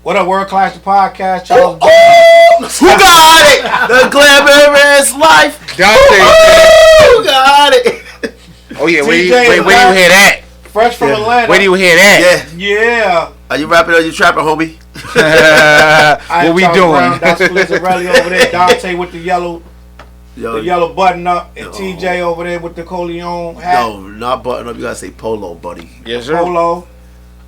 What up, World Clash the Podcast? Challz Brown. Who got it? The glamorous life. Dante. Who got it? Oh yeah, where TJ you hear that? Fresh from Atlanta. Where do you hear that? Yeah. Are you rapping or you trapping, homie? What we Challz doing? Brown, that's Flizz over there. Dante with the yellow button up, and TJ over there with the Coleon hat. No, not button up. You gotta say polo, buddy. Yes, sir. Polo.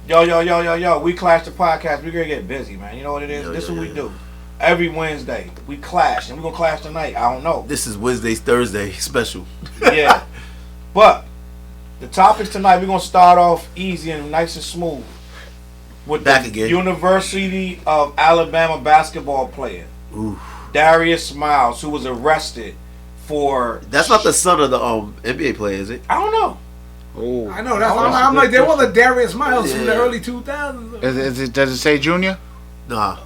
Yo. We Clash the Podcast. We're gonna get busy, man. You know what it is? This is what we do. Every Wednesday, we clash, and we're gonna clash tonight. I don't know. This is Wednesday, Thursday special. Yeah. But the topics tonight, we're gonna start off easy and nice and smooth with Back the again. University of Alabama basketball player Darius Miles, who was arrested for. That's not the son of the NBA player, is it? I don't know. Oh, I know. I'm like, there was a Darius Miles in the early 2000s. Does it say Junior? Nah.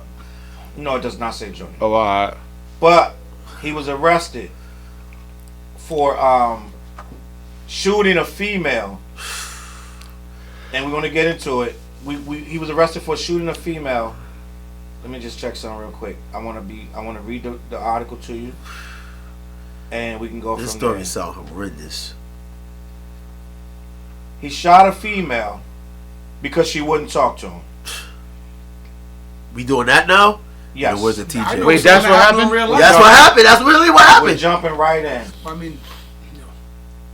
No, it does not say junior. Oh, all right. But he was arrested for shooting a female, and we're gonna get into it. He was arrested for shooting a female. Let me just check something real quick. I want to read the article to you, and we can go This from story there. sounds horrendous. He shot a female because she wouldn't talk to him. We doing that now? Yes. And where's the TJ? Wait, that's what happened? That's what happened. That's really what We're happened. jumping right in. I mean,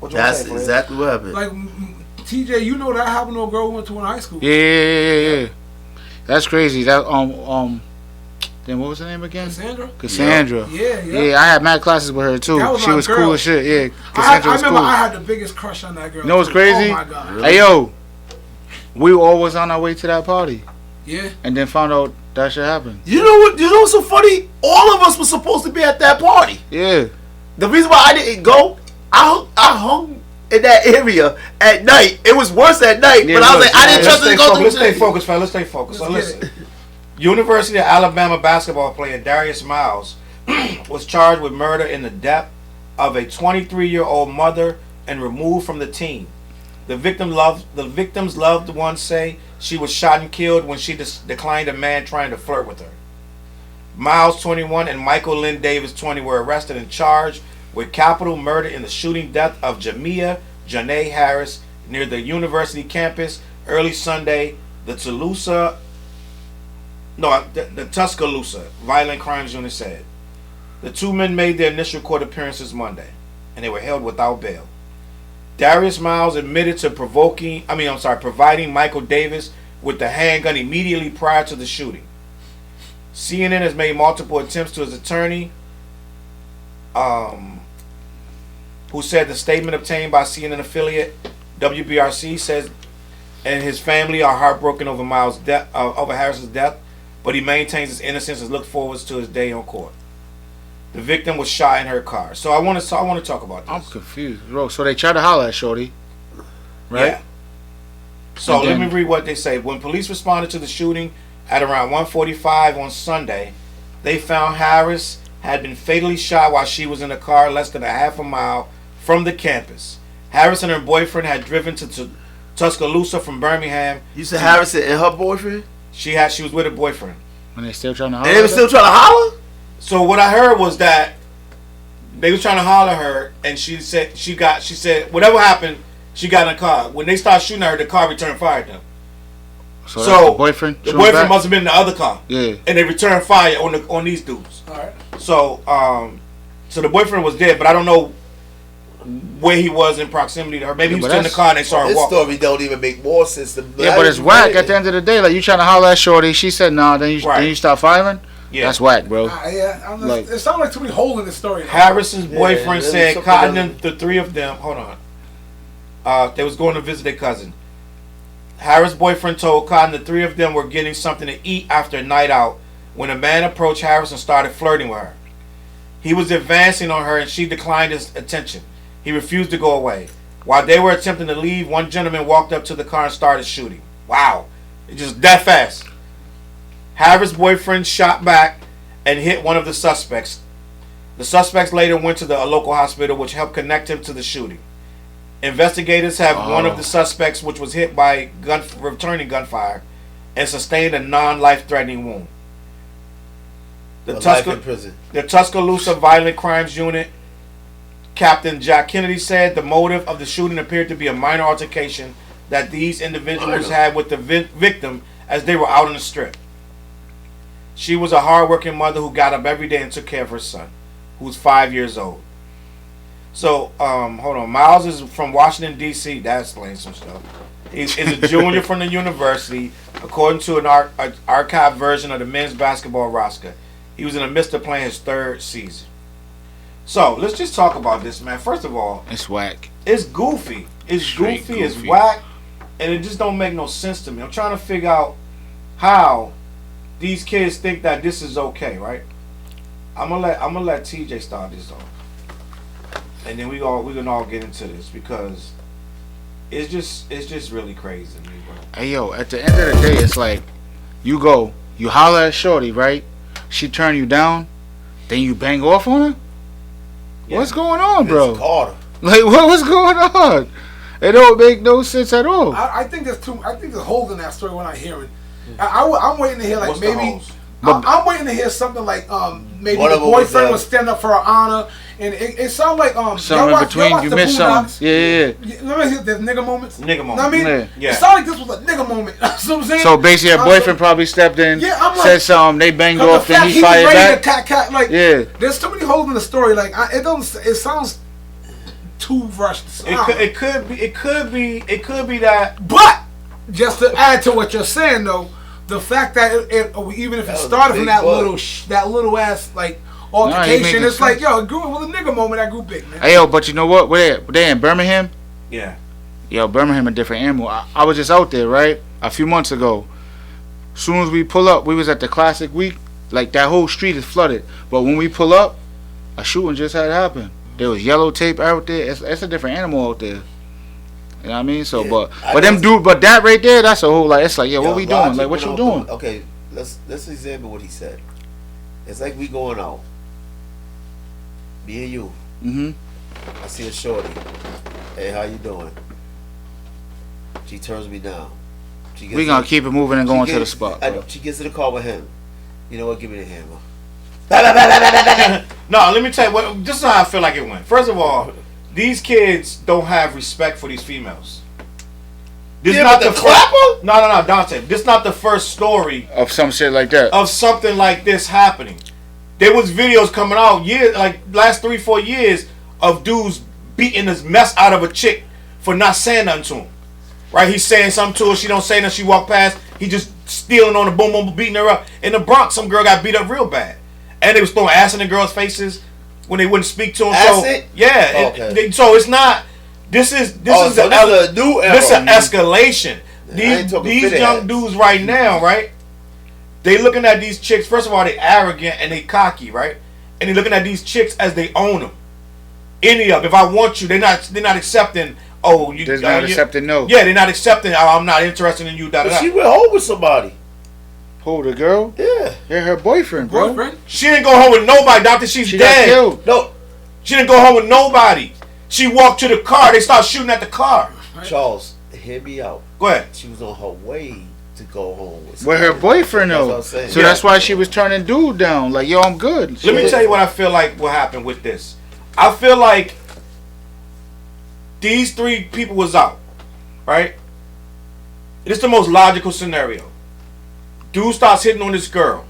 What you wanna That's say, Flizz? exactly what happened. like TJ, you know that happened to a girl who went to an high school. Yeah. That's crazy. That then what was her name again? Cassandra. Cassandra. Yeah. I had mad classes with her too. That was She my was girl. cool as shit. Yeah, I Cassandra was remember cool. I had the biggest crush on that girl. You know what's too. crazy? Oh my god. Really? Hey yo, we were always on our way to that party, Yeah. and then found out that shit happened. You know what? You know what's so funny? All of us were supposed to be at that party. Yeah. The reason why I didn't go, I hung in that area at night. It was worse at night, Yeah, but I was like, I didn't trust her to go Let's through. stay focused, fella. Let's stay focused. So Let's listen. University of Alabama basketball player Darius Miles was charged with murder in the death of a 23-year-old mother and removed from the team. The victim's loved ones say she was shot and killed when she declined a man trying to flirt with her. Miles, 21, and Michael Lynn Davis, 20, were arrested and charged with capital murder in the shooting death of Jamia Janae Harris near the university campus early Sunday. The Tuscaloosa Violent Crimes Unit said. The two men made their initial court appearances Monday, and they were held without bail. Darius Miles admitted to providing Michael Davis with the handgun immediately prior to the shooting. CNN has made multiple attempts to his attorney, who said the statement obtained by CNN affiliate WBRC says, and his family are heartbroken over over Harris's death, but he maintains his innocence and looks forward to his day on court. The victim was shot in her car. So I want to talk about this. I'm confused, bro. So they tried to holler at Shorty, right? Yeah. So let me read what they say. When police responded to the shooting at around 1:45 on Sunday, they found Harris had been fatally shot while she was in a car less than a half a mile from the campus. Harris and her boyfriend had driven to Tuscaloosa from Birmingham. You said Harrison and her boyfriend? She was with her boyfriend. When they still trying to holler. And they were still trying to holler? So what I heard was that they was trying to holler at her, and she said whatever happened, she got in a car. When they started shooting at her, the car returned fire at them. So So the boyfriend. the boyfriend must have been in the other car. Yeah. And they returned fire on these dudes. All right. So so the boyfriend was dead, but I don't know where he was in proximity to her. Maybe he was still in the car and they saw her This walk. story don't even make more sense. Yeah, but it's whack at the end of the day. Like, you trying to holler at Shorty, she said nah, then you start firing? Yeah. That's whack, bro. It sounds like too many holes in the story. Harris's boyfriend Yeah, said something Cotton else. and the three of them, hold on. They was going to visit their cousin. Harris' boyfriend told Cotton the three of them were getting something to eat after a night out when a man approached Harris and started flirting with her. He was advancing on her and she declined his attention. He refused to go away. While they were attempting to leave, one gentleman walked up to the car and started shooting. Wow. It's just that fast. Harris' boyfriend shot back and hit one of the suspects. The suspects later went to the local hospital, which helped connect him to the shooting. Investigators have one of the suspects, which was hit by returning gunfire, and sustained a non-life-threatening wound. Life in prison. The Tuscaloosa Violent Crimes Unit Captain Jack Kennedy said the motive of the shooting appeared to be a minor altercation that these individuals had with the victim as they were out on the strip. She was a hard-working mother who got up every day and took care of her son, who's 5 years old. So, hold on. Miles is from Washington, D.C. That explains some stuff. He's a junior from the university, according to an archived version of the men's basketball roster. He was in the midst of playing his 3rd season. So, let's just talk about this, man. First of all, it's whack. It's goofy. It's goofy. It's whack. And it just don't make no sense to me. I'm trying to figure out how these kids think that this is okay, right? I'm gonna let TJ start this off. And then we can all get into this because it's just really crazy to me, bro. Hey yo, at the end of the day, it's like you holler at shorty, right? She turn you down, then you bang off on her. Yeah. What's going on, bro? Like what's going on? It don't make no sense at all. I think there's holes in that story when I hear it. I'm waiting to hear like maybe. I'm waiting to hear something like maybe the boyfriend was stand up for her honor, and it sounds like something in between. You missed something. Yeah. Let me hear there's nigga moments. Nigga moments. Know what I mean, yeah. It sounded like this was a nigga moment. You know what I'm saying? So basically, her boyfriend probably stepped in, said something. They banged off, then he fired back. Like, there's too many holes in the story. Like, it sounds too rushed. It could be that. But just to add to what you're saying, though. The fact that even if it started from that little ass like altercation, it's like it was a nigga moment that grew big, man. Hey yo, but you know what? They in Birmingham. Yeah. Yo, Birmingham a different animal. I was just out there right a few months ago. Soon as we pull up, we was at the Classic Week. Like that whole street is flooded. But when we pull up, a shooting just had happened. There was yellow tape out there. It's a different animal out there. You know what I mean? So, but that right there, that's a whole it's like, what we doing? Like, what you doing? Okay, let's examine what he said. It's like we going out, me and you. Mm-hmm. I see a shorty. Hey, how you doing? She turns me down. We gonna keep it moving and going to the spot. She gets in the car with him. You know what? Give me the hammer. No, let me tell you what. This is how I feel like it went. First of all. These kids don't have respect for these females. This not the first. No, Dante. This not the first story of some shit like that. Of something like this happening. There was videos coming out last 3-4 years of dudes beating this mess out of a chick for not saying nothing to him. Right? He's saying something to her. She don't say nothing. She walk past. He just stealing on the boom, beating her up. In the Bronx, some girl got beat up real bad, and they was throwing ass in the girls' faces. When they wouldn't speak to him, so it's not. This is a new era. This is an escalation. These young dudes right now, right? They looking at these chicks. First of all, they arrogant and they cocky, right? And they looking at these chicks as they own them. Any of them. If I want you, they're not accepting. They're not accepting. No. Yeah, they're not accepting. I'm not interested in you. But she went home with somebody. Who, the girl? Yeah. Her boyfriend, bro. She didn't go home with nobody, Doctor. She's dead. Got killed. No. She didn't go home with nobody. She walked to the car. They started shooting at the car. Challz, hear me out. Go ahead. She was on her way to go home with her boyfriend, though. So that's why she was turning dude down. Like, yo, I'm good. Let me tell you what I feel like what happened with this. I feel like these 3 people was out, right? It's the most logical scenario. Dude starts hitting on this girl.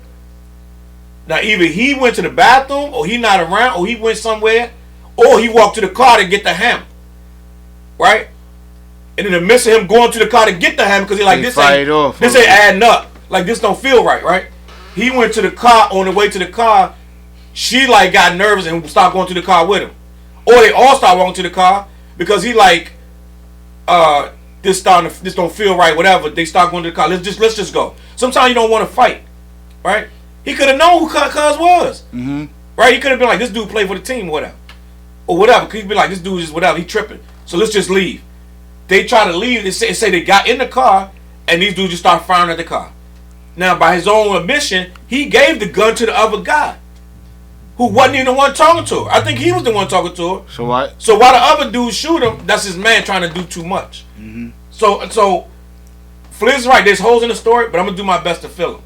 Now either he went to the bathroom, or he not around, or he went somewhere, or he walked to the car to get the hammer. Right? And in the midst of him going to the car to get the hammer, because he like this ain't adding up. Like this don't feel right? He went to the car. On the way to the car, she like got nervous and stopped going to the car with him. Or they all start walking to the car because he like this don't feel right, whatever. They start going to the car. Let's just go. Sometimes you don't want to fight, right? He could have known who Cuz was, right? He could have been like, this dude played for the team, or whatever. He'd be like, this dude just whatever. He tripping. So let's just leave. They try to leave. They say they got in the car, and these dudes just start firing at the car. Now, by his own admission, he gave the gun to the other guy, who wasn't even the one talking to her. I think he was the one talking to her. So what? So why the other dude shoot him? That's his man trying to do too much. So Flizz is right. There's holes in the story, but I'm gonna do my best to fill them.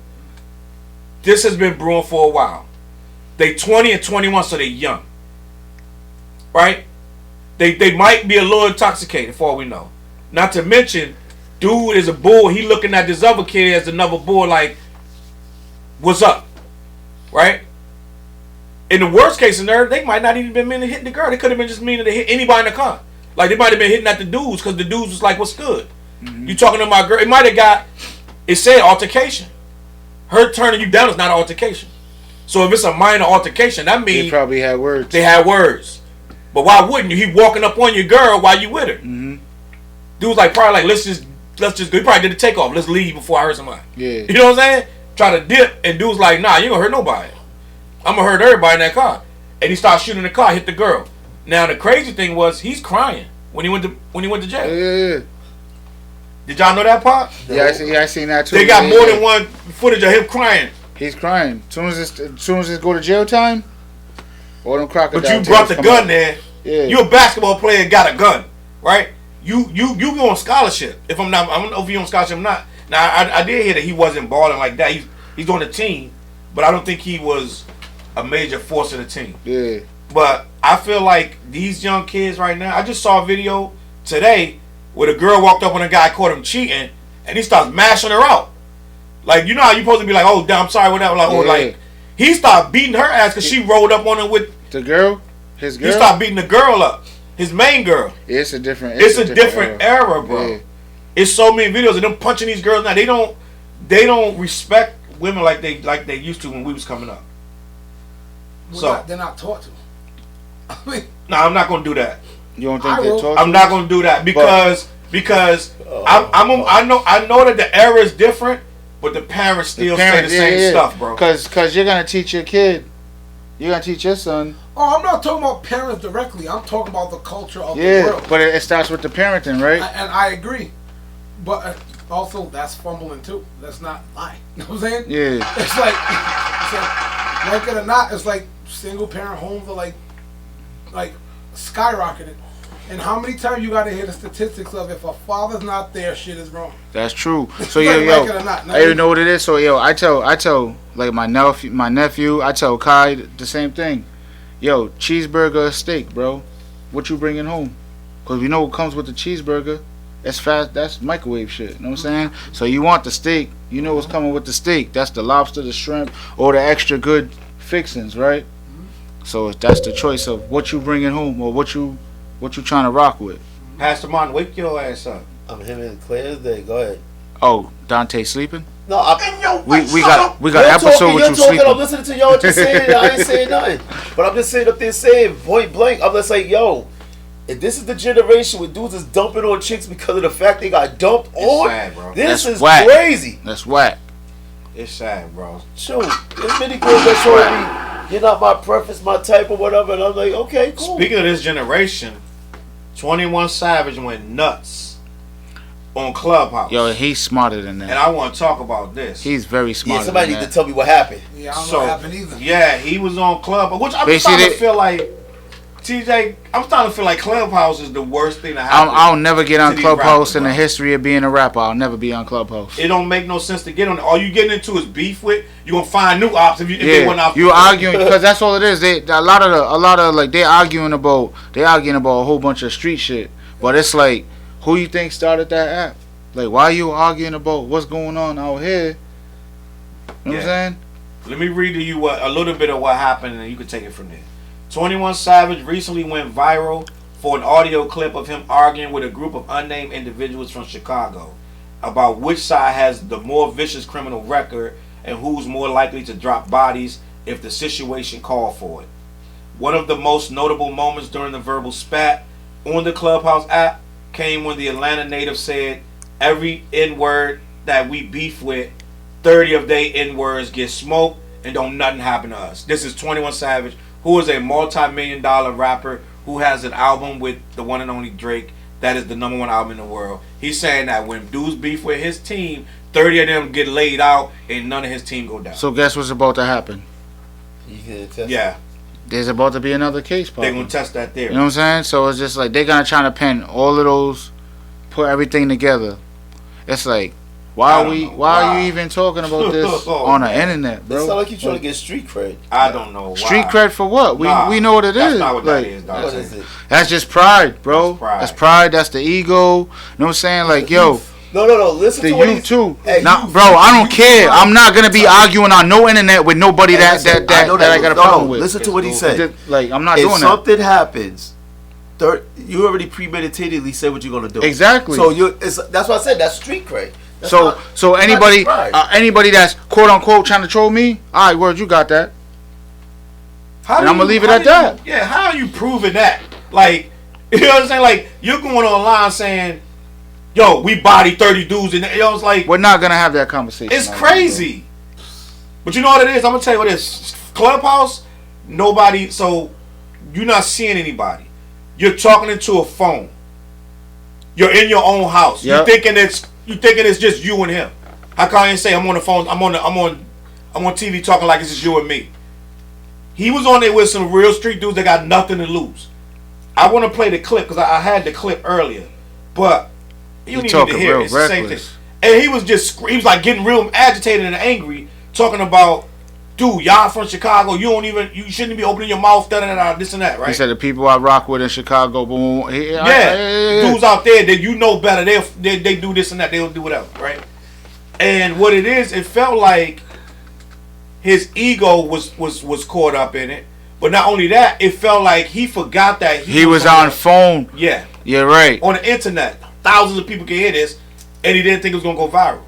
This has been brewing for a while. They 20 and 21, so they're young. Right? They might be a little intoxicated, for all we know. Not to mention, dude is a bull. He looking at this other kid as another bull, like, what's up? Right? In the worst case scenario, they might not even been meaning to hit the girl. They could have been just meaning to hit anybody in the car. Like, they might have been hitting at the dudes because the dudes was like, what's good? You talking to my girl? It might have got, it said altercation. Her turning you down is not an altercation. So if it's a minor altercation, that means they probably had words. They had words. But why wouldn't you? He walking up on your girl while you with her. Dude's like, probably like, let's just go. He probably did the takeoff. Let's leave before I hurt somebody. Yeah. You know what I'm saying? Try to dip, and dude's like, nah, you ain't gonna hurt nobody. I'm gonna hurt everybody in that car. And he starts shooting the car, hit the girl. Now the crazy thing was he's crying when he went to jail. Yeah. Did y'all know that part? Yeah, I seen that too. They got more than one footage of him crying. He's crying. As soon as it go to jail time, all them crocodiles. But you brought the gun there. Yeah. You a basketball player, got a gun, right? You on scholarship. If I don't know if you on scholarship or not. Now I did hear that he wasn't balling like that. He's on the team, but I don't think he was a major force of the team. Yeah. But I feel like these young kids right now. I just saw a video today where the girl walked up on a guy, caught him cheating, and he starts mashing her out. Like, you know how you supposed to be like, oh, damn, I'm sorry, whatever. Like, yeah. Or like, he started beating her ass because she rolled up on him with the girl. His girl. He started beating the girl up. His main girl. It's a different. It's a different era, bro. Yeah. It's so many videos of them punching these girls now. They don't respect women like they used to when we was coming up. Well, they're not taught to. I mean, no, I'm not gonna do that. You don't think they're taught to? I'm not gonna do that because I know that the era is different, but the parents still say the same stuff, bro. Because you're gonna teach your kid. You're gonna teach your son. Oh, I'm not talking about parents directly. I'm talking about the culture of the world. But it starts with the parenting, right? And I agree. But also, that's fumbling too. That's not lie. You know what I'm saying? Yeah. It's like it or not, it's like single parent homes are like skyrocketing. And how many times you gotta hear the statistics of if a father's not there, shit is wrong. That's true. So I even know what it is. So I tell like my nephew, I tell Kai the same thing. Yo, cheeseburger or steak, bro. What you bringing home? Cause we know what comes with the cheeseburger. That's fast. That's microwave shit. You know what I'm saying? So you want the steak? You know what's coming with the steak? That's the lobster, the shrimp, or the extra good fixings, right? So that's the choice of what you bringing home or what you trying to rock with. Pastor Martin, wake your ass up. I'm him and Claire's day. Go ahead. Oh, Dante sleeping? No, we got an episode with you sleeping. I'm listening to y'all just saying it. I ain't saying nothing. But I'm just sitting up there saying point blank. I'm just like, yo, if this is the generation where dudes is dumping on chicks because of the fact they got dumped on, sad, bro. This That's is whack. crazy. That's whack. It's sad, bro. Shoot, there's many girls that show me, you're not my preference, my type, or whatever, and I'm like, okay, cool. Speaking of this generation, 21 Savage went nuts on Clubhouse. Yo, he's smarter than that. And I want to talk about this. He's very smart. Yeah, somebody need to tell me what happened. Yeah, I don't know what happened either. Yeah, he was on Clubhouse, which I'm starting to feel like, TJ, I'm starting to feel like Clubhouse is the worst thing to happen. I'll never get on Clubhouse in the history of being a rapper. I'll never be on Clubhouse. It don't make no sense to get on. All you getting into is beef with. You gonna find new ops if they went off. You arguing because that's all it is. A lot of like they arguing about a whole bunch of street shit. But it's like, who you think started that app? Like, why are you arguing about what's going on out here? You know what I'm saying? Let me read to you a little bit of what happened, and you can take it from there. 21 Savage recently went viral for an audio clip of him arguing with a group of unnamed individuals from Chicago about which side has the more vicious criminal record and who's more likely to drop bodies if the situation called for it. One of the most notable moments during the verbal spat on the Clubhouse app came when the Atlanta native said, every N-word that we beef with, 30 of they N-words get smoked and don't nothing happen to us. This is 21 Savage, who is a multi-million-dollar rapper who has an album with the one and only Drake that is the #1 album in the world. He's saying that when dudes beef with his team, 30 of them get laid out and none of his team go down. So guess what's about to happen? You can test yeah. There's about to be another case popping. They're going to test that theory. You know what I'm saying? So it's just like they're going to try to pen all of those, put everything together. It's like, Why are you even talking about this on the internet, It's bro? not like you trying to get street cred. I don't know why. Street cred for what? We know what it that's is. Not what like, that is, What Dante. is it? that's just pride, bro. That's pride. That's the ego. You know what I'm saying? Like, yo, No. Listen the to what you he's too. Hey, Nah, you- bro, I don't care. I'm not gonna be arguing on no internet with nobody Hey, that listen, I got a problem with. Listen to what he said. Like, I'm not If doing that. something happens, you already premeditatedly said what you're gonna do. Exactly. So that's what I said. That's street cred. That's So not anybody pride. anybody that's quote unquote trying to troll me, all right, word, you got that. How And do I'ma you- leave it how at do you- that. Yeah, how are you proving that? Like, you know what I'm saying? Like, you're going online saying, yo, we body 30 dudes, and yo, it's like, We're not gonna have that conversation. it's man, crazy. But you know what it is? I'm going to tell you what it is. Clubhouse, nobody, so you're not seeing anybody. You're talking into a phone. You're in your own house. Yep. You thinking it's just you and him. How can you say I'm on the phone? I'm on TV talking like it's just you and me. He was on there with some real street dudes that got nothing to lose. I want to play the clip because I had the clip earlier, but you don't even need talking to hear real it. It's the same thing. reckless. And he was like getting real agitated and angry, talking about, dude, y'all from Chicago. You shouldn't be opening your mouth, this and that, right? He said the people I rock with in Chicago, boom. Dudes out there that you know better, they do this and that, they'll do whatever, right? And what it is, it felt like his ego was caught up in it. But not only that, it felt like he forgot that he was on phone. Yeah. You're right. On the internet. Thousands of people can hear this, and he didn't think it was gonna go viral.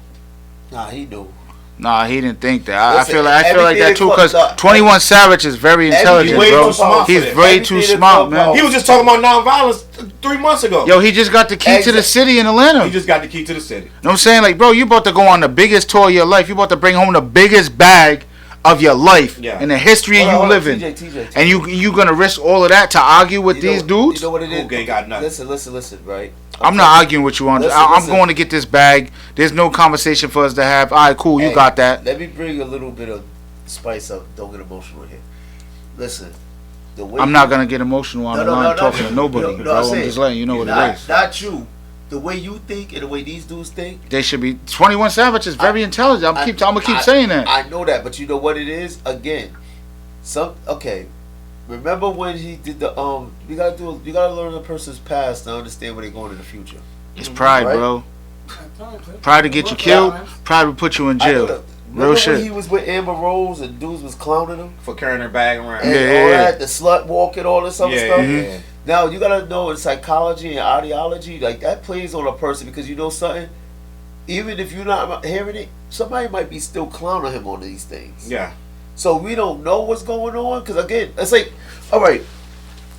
Nah, he knew. Nah, he didn't think that. Listen, I feel like that too, because 21 Savage is very intelligent, way bro. too smart for He's that. way too smart, man. He was just talking about nonviolence 3 months ago. Yo, he just got the key to the city in Atlanta. He just got the key to the city. You know what I'm saying? Like, bro, you about to go on the biggest tour of your life. You about to bring home the biggest bag of your life in the history you live in. TJ. And you gonna risk all of that to argue with these dudes? You know what it is? Cool gang got nothing. Listen, right? I'm not arguing with you on this. I'm Listen. going to get this bag. There's no conversation for us to have. All right, cool. You Hey, got that. Let me bring a little bit of spice up. Don't get emotional here. Listen, the way I'm not gonna get emotional on the line talking to nobody, bro. I'm saying, just letting you know what it is. Not you. The way you think and the way these dudes think. They should be. 21 Savage is very intelligent. I'm gonna keep saying that. I know that, but you know what it is? Again, okay. Remember when he did the you gotta learn a person's past to understand where they're going in the future. It's pride, Right? bro. Pride to get you killed. Pride to put you in jail. Remember Real when shit. he was with Amber Rose and dudes was clowning him? For carrying her bag around. And Yeah, all yeah. that, the slut walking, all this other Yeah, stuff. yeah. Now you gotta know in psychology and ideology, like that plays on a person because you know something. Even if you're not hearing it, somebody might be still clowning him on these things. Yeah. So we don't know what's going on because again, it's like, all right,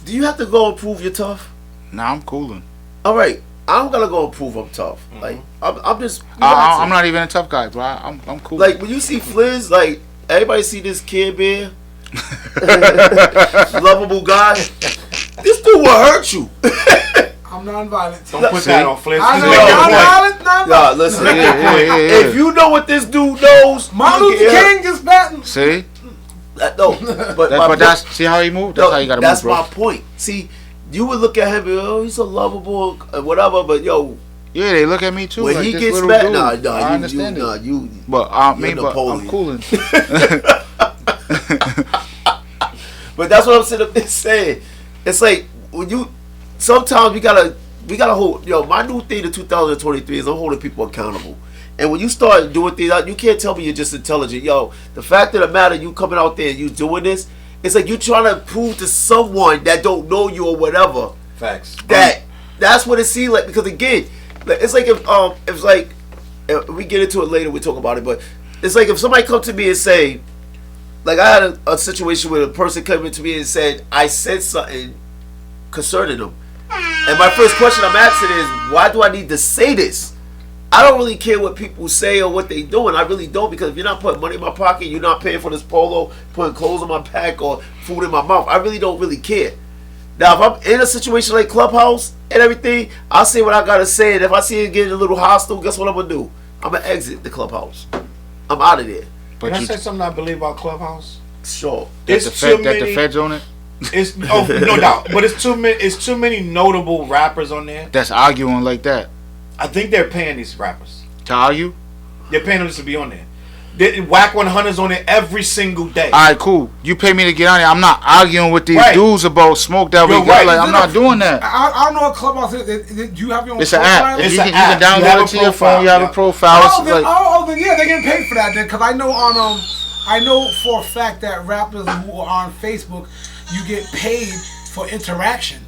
do you have to go and prove you're tough? Nah, I'm cooling. All right, I'm gonna go and prove I'm tough. Like I'm just. I'm not even a tough guy, bro. I'm cool. Like when you see Flizz, like everybody see this Kid Bear, lovable guy. This dude will hurt you. I'm non-violent. Don't put that on Flizz. I know, Make your point. non-violent. Nah, listen. yeah. If you know what this dude knows, Martin you Luther can King just batting. See, no, but that's see how he moved. That's how you gotta move, that's bro. my point. See, you would look at him and oh, he's so lovable, whatever. But yo, Yeah, they look at me too. when like he this gets little back, dude. nah, I understand it. you. But you're but I'm Napoleon. cooling. But that's what I'm sitting up there saying. It's like when you sometimes we gotta hold. Yo, my new thing in 2023 is I'm holding people accountable. And when you start doing things, you can't tell me you're just intelligent. Yo, the fact of the matter, you coming out there and you doing this, it's like you trying to prove to someone that don't know you or whatever. Facts. That's what it seems like. Because again, it's like if we get into it later, we talk about it. But it's like if somebody come to me and say, like I had a situation where a person came to me and said I said something concerning them, and my first question I'm asking is, why do I need to say this? I don't really care what people say or what they doing. I really don't, because if you're not putting money in my pocket, you're not paying for this polo, putting clothes on my back or food in my mouth, I really don't really care. Now, if I'm in a situation like Clubhouse and everything, I'll say what I gotta say, and if I see it getting a little hostile, guess what I'm gonna do? I'm gonna exit the Clubhouse. I'm out of there. Can I say something I believe about Clubhouse? Sure. It's that the feds on it. It's no doubt, but it's too many notable rappers on there. That's arguing like that. I think they're paying these rappers. To argue? They're paying them just to be on there. Whack 100's on it every single day. All right, cool. You pay me to get on there. I'm not arguing with these dudes about smoke that we got. Right. Like, I'm not doing that. I don't know what Clubhouse is. Do you have your own It's an profile? app. It's You an can app. download it to your phone. You have a profile. Then yeah, they're getting paid for that then. Because I know I know for a fact that rappers who are on Facebook, you get paid for interaction.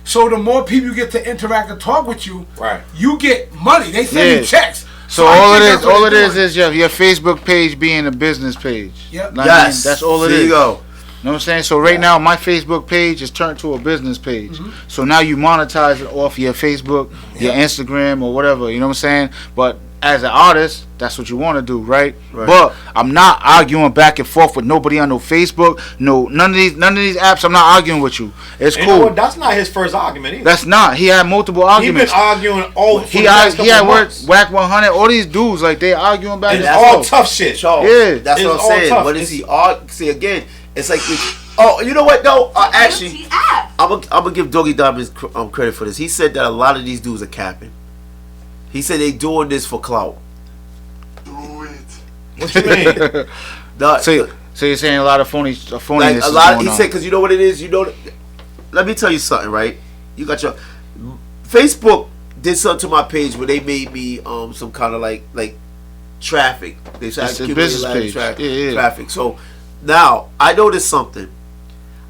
So the more people you get to interact and talk with you, right, you get money. They send you checks. So all it is your Facebook page being a business page. Yep. Yes. That's all it is. There you go. You know what I'm saying? So right now, my Facebook page is turned to a business page. Mm-hmm. So now you monetize it off your Facebook, your Instagram, or whatever. You know what I'm saying? But as an artist, that's what you want to do, right? But I'm not arguing back and forth with nobody on no Facebook. None of these apps. I'm not arguing with you. It's cool. You know what? That's not his first argument either. That's not. He had multiple arguments. He been arguing all. He had Whack 100. All these dudes like they arguing back and forth. It's all tough shit. Charles, yeah, that's what I'm saying. Tough. What is he arguing? See again, it's like. You know what though? Actually, I'm gonna give Doggy Diamond credit for this. He said that a lot of these dudes are capping. He said they doing this for clout. What you mean? So you're saying a lot of phoniness like a lot. He on. said because you know what it is. You know, let me tell you something, right? You got your Facebook did something to my page where they made me some kind of like traffic. They said it's a business page. Traffic. So now I noticed something.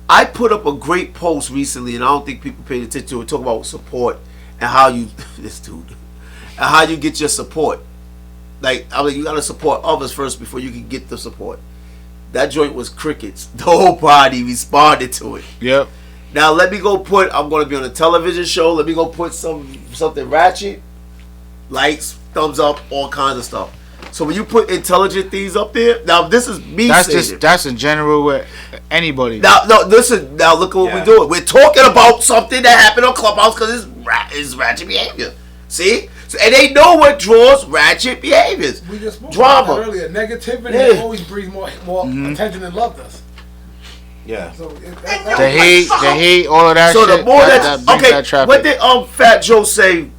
I put up a great post recently, and I don't think people paid attention to it. Talk about support and how you this dude and how you get your support. Like I mean, you gotta support others first before you can get the support. That joint was crickets. Nobody responded to it. Yep. Now let me go put. I'm gonna be on a television show. Let me go put something ratchet, likes, thumbs up, all kinds of stuff. So when you put intelligent things up there, now this is me. That's in general with anybody. Now listen. Now look at what we're doing. We're talking about something that happened on Clubhouse because it's ratchet behavior. See, and they know what draws ratchet behaviors. We just spoke drama about that earlier. Negativity always breeds more attention than love does. Yeah. So the hate, all of that. So shit, the more that okay, that traffic. what did Fat Joe say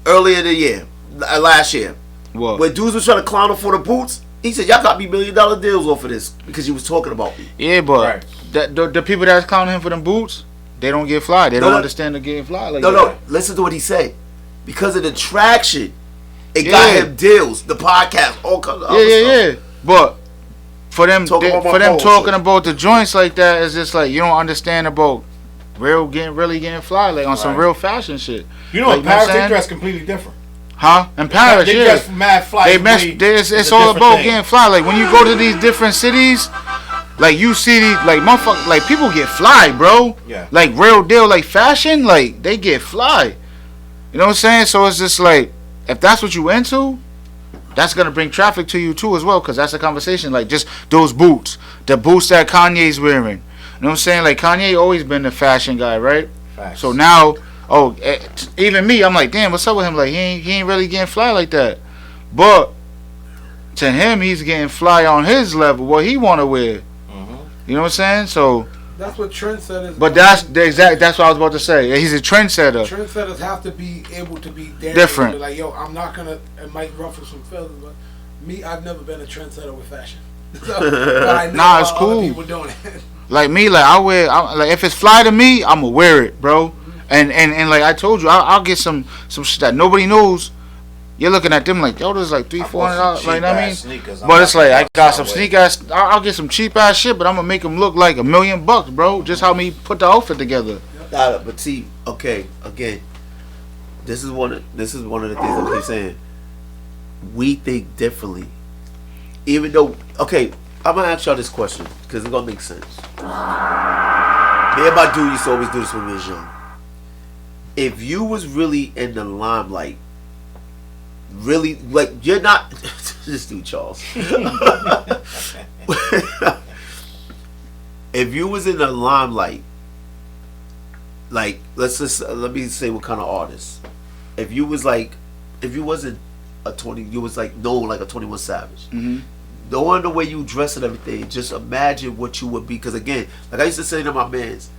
earlier in the year, last year? What? When dudes was trying to clown him for the boots, he said, "Y'all got me $1 million deals off of this because you was talking about me." Yeah, but the people that's clowning him for them boots, they don't get fly. They don't understand the getting fly. Like no. Listen to what he said. Because of the traction, it got him deals. The podcast, all kinds of other stuff. Yeah. But for them talking about the joints like that, it's just like you don't understand about really getting fly, like on some real fashion shit. You know, in Paris they dress completely different. Huh? In Paris, they dress mad fly. It's all about getting fly. Like when you go to these different cities, like you see these like motherfuckers, like people get fly, bro. Yeah. Like real deal, like fashion, like they get fly. You know what I'm saying? So it's just like, if that's what you into, that's going to bring traffic to you too as well, because that's a conversation. Like just those boots, the boots that Kanye's wearing. You know what I'm saying? Like Kanye always been the fashion guy, right? Facts. So now, even me, I'm like, damn, what's up with him? Like he ain't really getting fly like that. But to him, he's getting fly on his level, what he want to wear. Mm-hmm. You know what I'm saying? So that's what trendsetters. But that's what I was about to say. He's a trendsetter. Trendsetters have to be able to be different. Like, yo, I'm not gonna. It might ruffle some feathers, but me, I've never been a trendsetter with fashion. So, but I know it's cool. Other people doing it. Like me, like like if it's fly to me, I'ma wear it, bro. Mm-hmm. And like I told you, I'll get some shit that nobody knows. You're looking at them like, yo, there's like $300-$400, like I mean. But it's like I got some sneak ass. I'll get some cheap ass shit, but I'm gonna make them look like $1 million, bro. Just how me put the outfit together. But see, okay, again, this is one of the things I keep saying. We think differently, even though. Okay, I'm gonna ask y'all this question because it's gonna make sense. Me and my dude used to always do this when we was young. If you was really in the limelight. Really, like you're not. This dude, Charles. If you was in the limelight, like let me say what kind of artist. If you wasn't a 20, you was like known like a 21 Savage. Mm-hmm. Knowing the way you dress and everything, just imagine what you would be. Because again, like I used to say to my mans,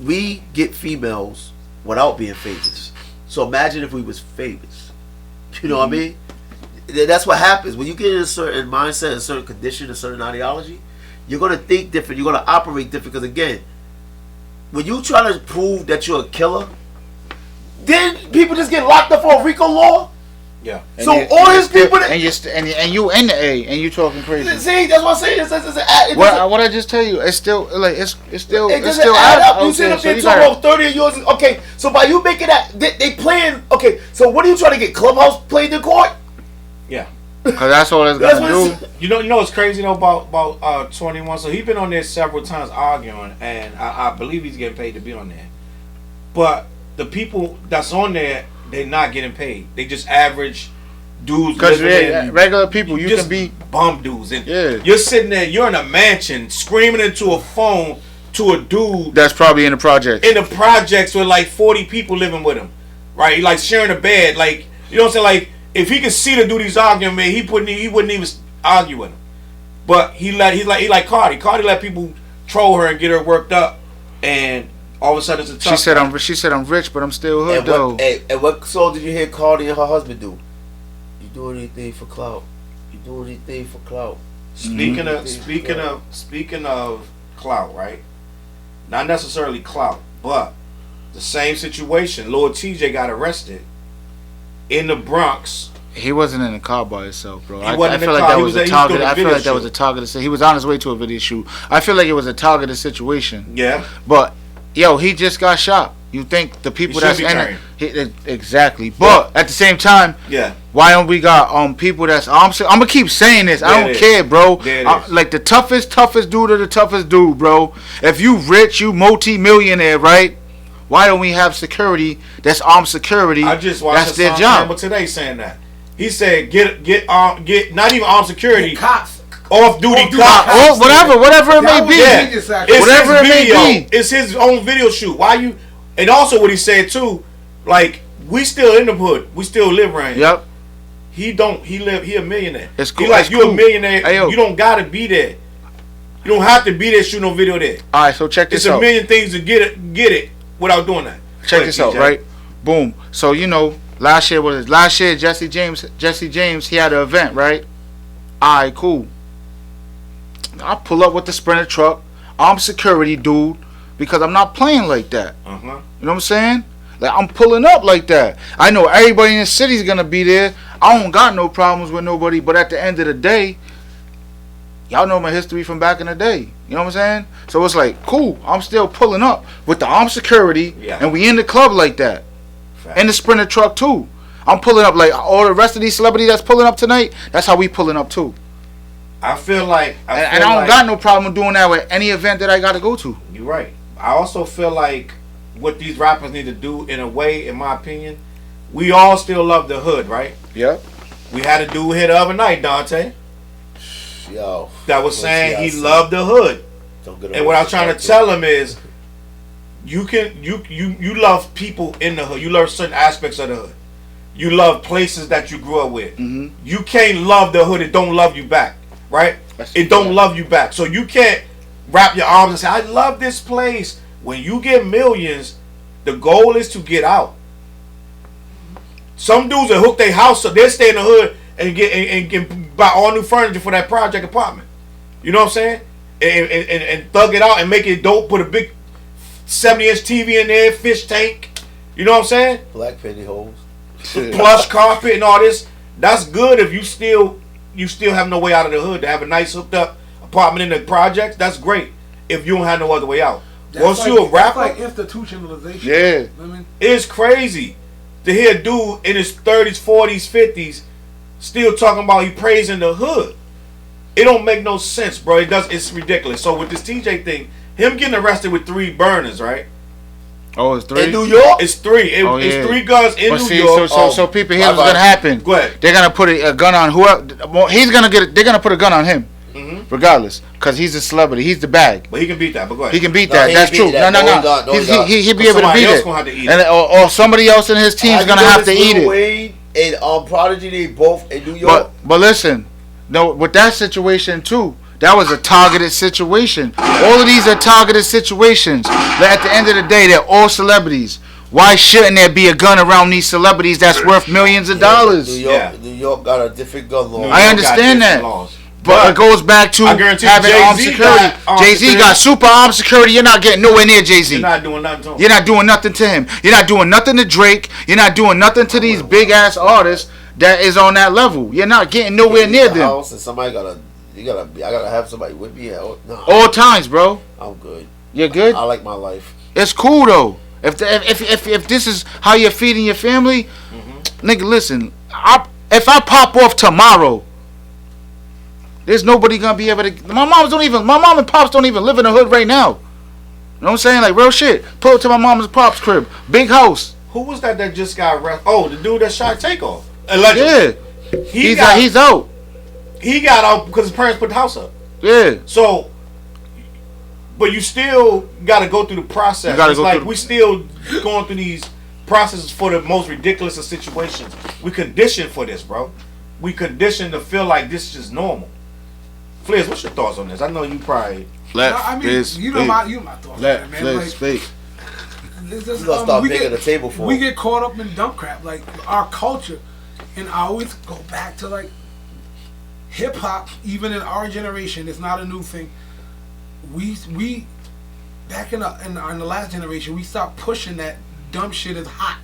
we get females without being famous. So imagine if we was famous. You know what I mean? that's what happens when you get in a certain mindset, a certain condition, a certain ideology. You're gonna think different. You're gonna operate different. Because again, when you try to prove that you're a killer, then people just get locked up for a RICO law. Yeah. So all his people, and you in the A, and you talking crazy. See, that's what I'm saying. What I just tell you, it's still like it's still add up. You sit up so there you talking gotta- about 30 of yours. Okay, so by you making that, they playing. Okay, so what are you trying to get? Clubhouse played in court? Yeah. Cause that's all it's That's gonna what do. You know what's crazy though about 21. So he's been on there several times arguing, and I believe he's getting paid to be on there. But the people that's on there, they're not getting paid. They just average dudes. Cause living in, regular people, you just can be bum dudes, and Yeah. you're sitting there. You're in a mansion screaming into a phone to a dude that's probably in the project. in the projects with like 40 people living with him, right? He like sharing a bed, like you know what I'm saying. Like if he could see the dude he's arguing, man, he wouldn't even argue with him. But he like Cardi. Cardi let people troll her and get her worked up, and all of a sudden it's a tough. She said I'm rich, but I'm still hood And though. and what song did you hear Cardi and her husband do? You do anything for clout. You do anything for clout. Speaking of clout, right? Not necessarily clout, but the same situation. Lord Tjay got arrested in the Bronx. He wasn't in the car by himself, bro. I wasn't in feel the like car. that He was was a doing target. a I feel video like that was shoot. a targeted. He was on his way to a video shoot. I feel like it was a targeted situation. Yeah, But yo, he just got shot. You think the people He that's should be in it, exactly? But at the same time, yeah. why don't we got people that's I'm gonna keep saying this. I There don't it care, bro. There it is. Like the toughest dude or the toughest dude, bro. If you rich, you multi-millionaire, right? Why don't we have security that's armed security? I just watched that's their Hassan job. Campbell today saying that. He said get not even armed security, Cops. off duty Off-duty cops. Oh, whatever it may That was be. Yeah. genius, actually. It's Whatever his it may video. be. It's his own video shoot. Why you? And also what he said too, like we still in the hood. We still live around here. Yep. He don't. He a millionaire. It's cool. He like It's you cool. a millionaire. Hey, yo. You don't gotta be there. You don't have to be there shooting no video there. All right, so check this It's out. a million things to get it without doing that. Check Go this ahead, out, TJ. right? Boom. So last year Jesse James he had an event, right? Alright, cool. I pull up with the Sprinter truck. I'm security, dude, because I'm not playing like that. Uh-huh. You know what I'm saying? Like I'm pulling up like that. I know everybody in the city's gonna be there. I don't got no problems with nobody, but at the end of the day, y'all know my history from back in the day. You know what I'm saying? So it's like, cool, I'm still pulling up with the armed security, Yeah. and we in the club like that. Fact. In the Sprinter truck too. I'm pulling up like all the rest of these celebrities that's pulling up tonight. That's how we pulling up too. I feel like And I don't got no problem doing that with any event that I got to go to. You're right. I also feel like what these rappers need to do, in a way, in my opinion, we all still love the hood, right? Yep. We had a dude here the other night, Dante, Yo. that was What's saying he he outside? loved the hood. Don't get And what I'm trying to tell him is, you love people in the hood. You love certain aspects of the hood. You love places that you grew up with. Mm-hmm. You can't love the hood. It don't love you back, right? It don't love you back. So you can't wrap your arms and say, I love this place. When you get millions, the goal is to get out. Some dudes that hook their house up, they'll stay in the hood and buy all new furniture for that project apartment. You know what I'm saying? And thug it out and make it dope. Put a big 70-inch TV in there, fish tank. You know what I'm saying? Black pantyhose. Plush carpet and all this. That's good if you still have no way out of the hood. To have a nice hooked up apartment in the projects, that's great. If you don't have no other way out. Once you a rapper, That's like institutionalization. Yeah. I mean, it's crazy to hear a dude in his 30s, 40s, 50s still talking about he praising the hood. It don't make no sense, bro. It's ridiculous. So with this TJ thing, him getting arrested with 3 burners, right? Oh, it's 3? In New York? It's 3. It's 3 guns in New York. So people, here's what's gonna happen. Go ahead. They're gonna put a gun on whoever. He's gonna get. They're gonna put a gun on him, regardless, because he's a celebrity. He's the bag. But he can beat that. But go ahead. He can beat No, that. he That's ain't true. beat that. No. No, he not. He'll be able to Somebody beat else it. gonna have to eat And it. or somebody else in his team's gonna have to eat it. Wayne and Prodigy, they both in New York. But listen, no, with that situation too, that was a targeted situation. All of these are targeted situations. But at the end of the day, they're all celebrities. Why shouldn't there be a gun around these celebrities that's worth millions of dollars? New York got a different gun law. I understand that. But it goes back to having armed security. Jay-Z got super armed security. You're not getting nowhere near Jay-Z. You're not doing nothing to him. You're not doing nothing to him. You're not doing nothing to Drake. You're not doing nothing to these big-ass artists that is on that level. You're not getting nowhere near them. House and somebody I gotta have somebody with me. No. All times, bro. I'm good. You're good? I like my life. It's cool, though. If this is how you're feeding your family, nigga, listen. If I pop off tomorrow, there's nobody gonna be able to. My mom and pops don't even live in the hood right now. You know what I'm saying? Like real shit. Pull up to my mom and pops crib, big house. Who was that just got arrested? Oh, the dude that shot Takeoff. Allegedly. Yeah, he's out. He got out because his parents put the house up. Yeah. So, but you still got to go through the process. We still going through these processes for the most ridiculous of situations. We conditioned for this, bro. We conditioned to feel like this is just normal. Flizz, what's your thoughts on this? I know you probably. My thoughts on it, man. Flizz, speak. You gotta start making a table for. We get caught up in dumb crap, like our culture, and I always go back to like hip hop. Even in our generation, it's not a new thing. We back in the last generation, we stopped pushing that dumb shit is hot.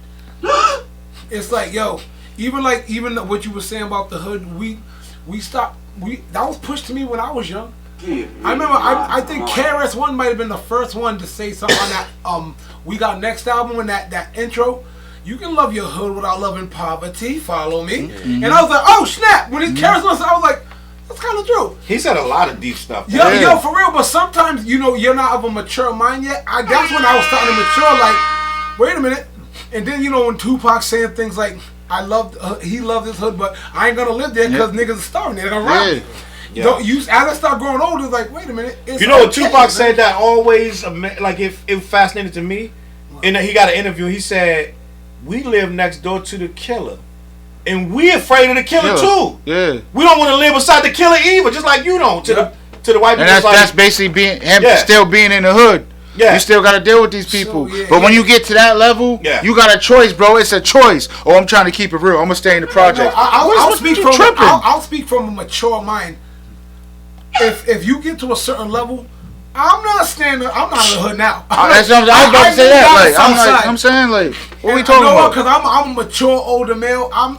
It's like, yo, even what you were saying about the hood, we stopped. That was pushed to me when I was young. I remember. I think KRS-One might have been the first one to say something on that. We Got Next album when that intro. You can love your hood without loving poverty. Follow me. And I was like, oh snap! When KRS-One, I was like, that's kind of true. He said a lot of deep stuff. Yo, for real. But sometimes you're not of a mature mind yet. That's when I was starting to mature. Like, wait a minute. And then when Tupac saying things like, he loved his hood, but I ain't gonna live there because niggas are starving. They're gonna rob me. Yeah. As I start growing older, it's like, wait a minute. What Tupac said that always, like, it fascinated to me. And he got an interview. He said, we live next door to the killer. And we afraid of the killer too. Yeah. We don't want to live beside the killer either, just like you don't. To the white people. And that's basically being still being in the hood. Yeah. You still got to deal with these people. But when you get to that level, you got a choice, bro. It's a choice. Oh, I'm trying to keep it real. I'm going to stay in the project. I'll speak from a mature mind. If you get to a certain level, I'm not in the hood now. That's what I was about to say that. I'm saying, what are we talking about? Because I'm a mature older male. I'm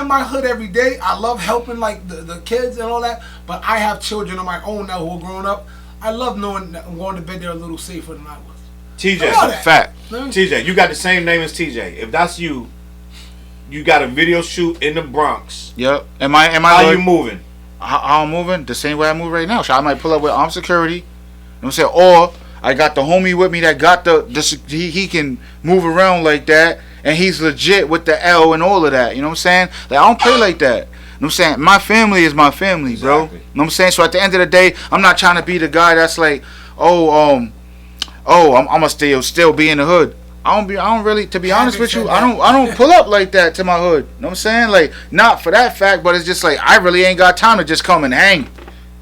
in my hood every day. I love helping like the kids and all that. But I have children of my own now who are growing up. I love knowing that I'm going to bed there a little safer than I was. TJ, fact. TJ, you got the same name as TJ. If that's you, you got a video shoot in the Bronx. Yep. How you moving? How I'm moving? The same way I move right now. So I might pull up with armed security. You know what I'm saying? Or I got the homie with me that got he can move around like that, and he's legit with the L and all of that. You know what I'm saying? Like, I don't play like that. You know what I'm saying? My family is my family, bro. Exactly. You know what I'm saying? So at the end of the day, I'm not trying to be the guy that's like, I'm gonna still be in the hood. I don't really, to be honest with you, I don't pull up like that to my hood. You know what I'm saying? Like, not for that fact, but it's just like I really ain't got time to just come and hang.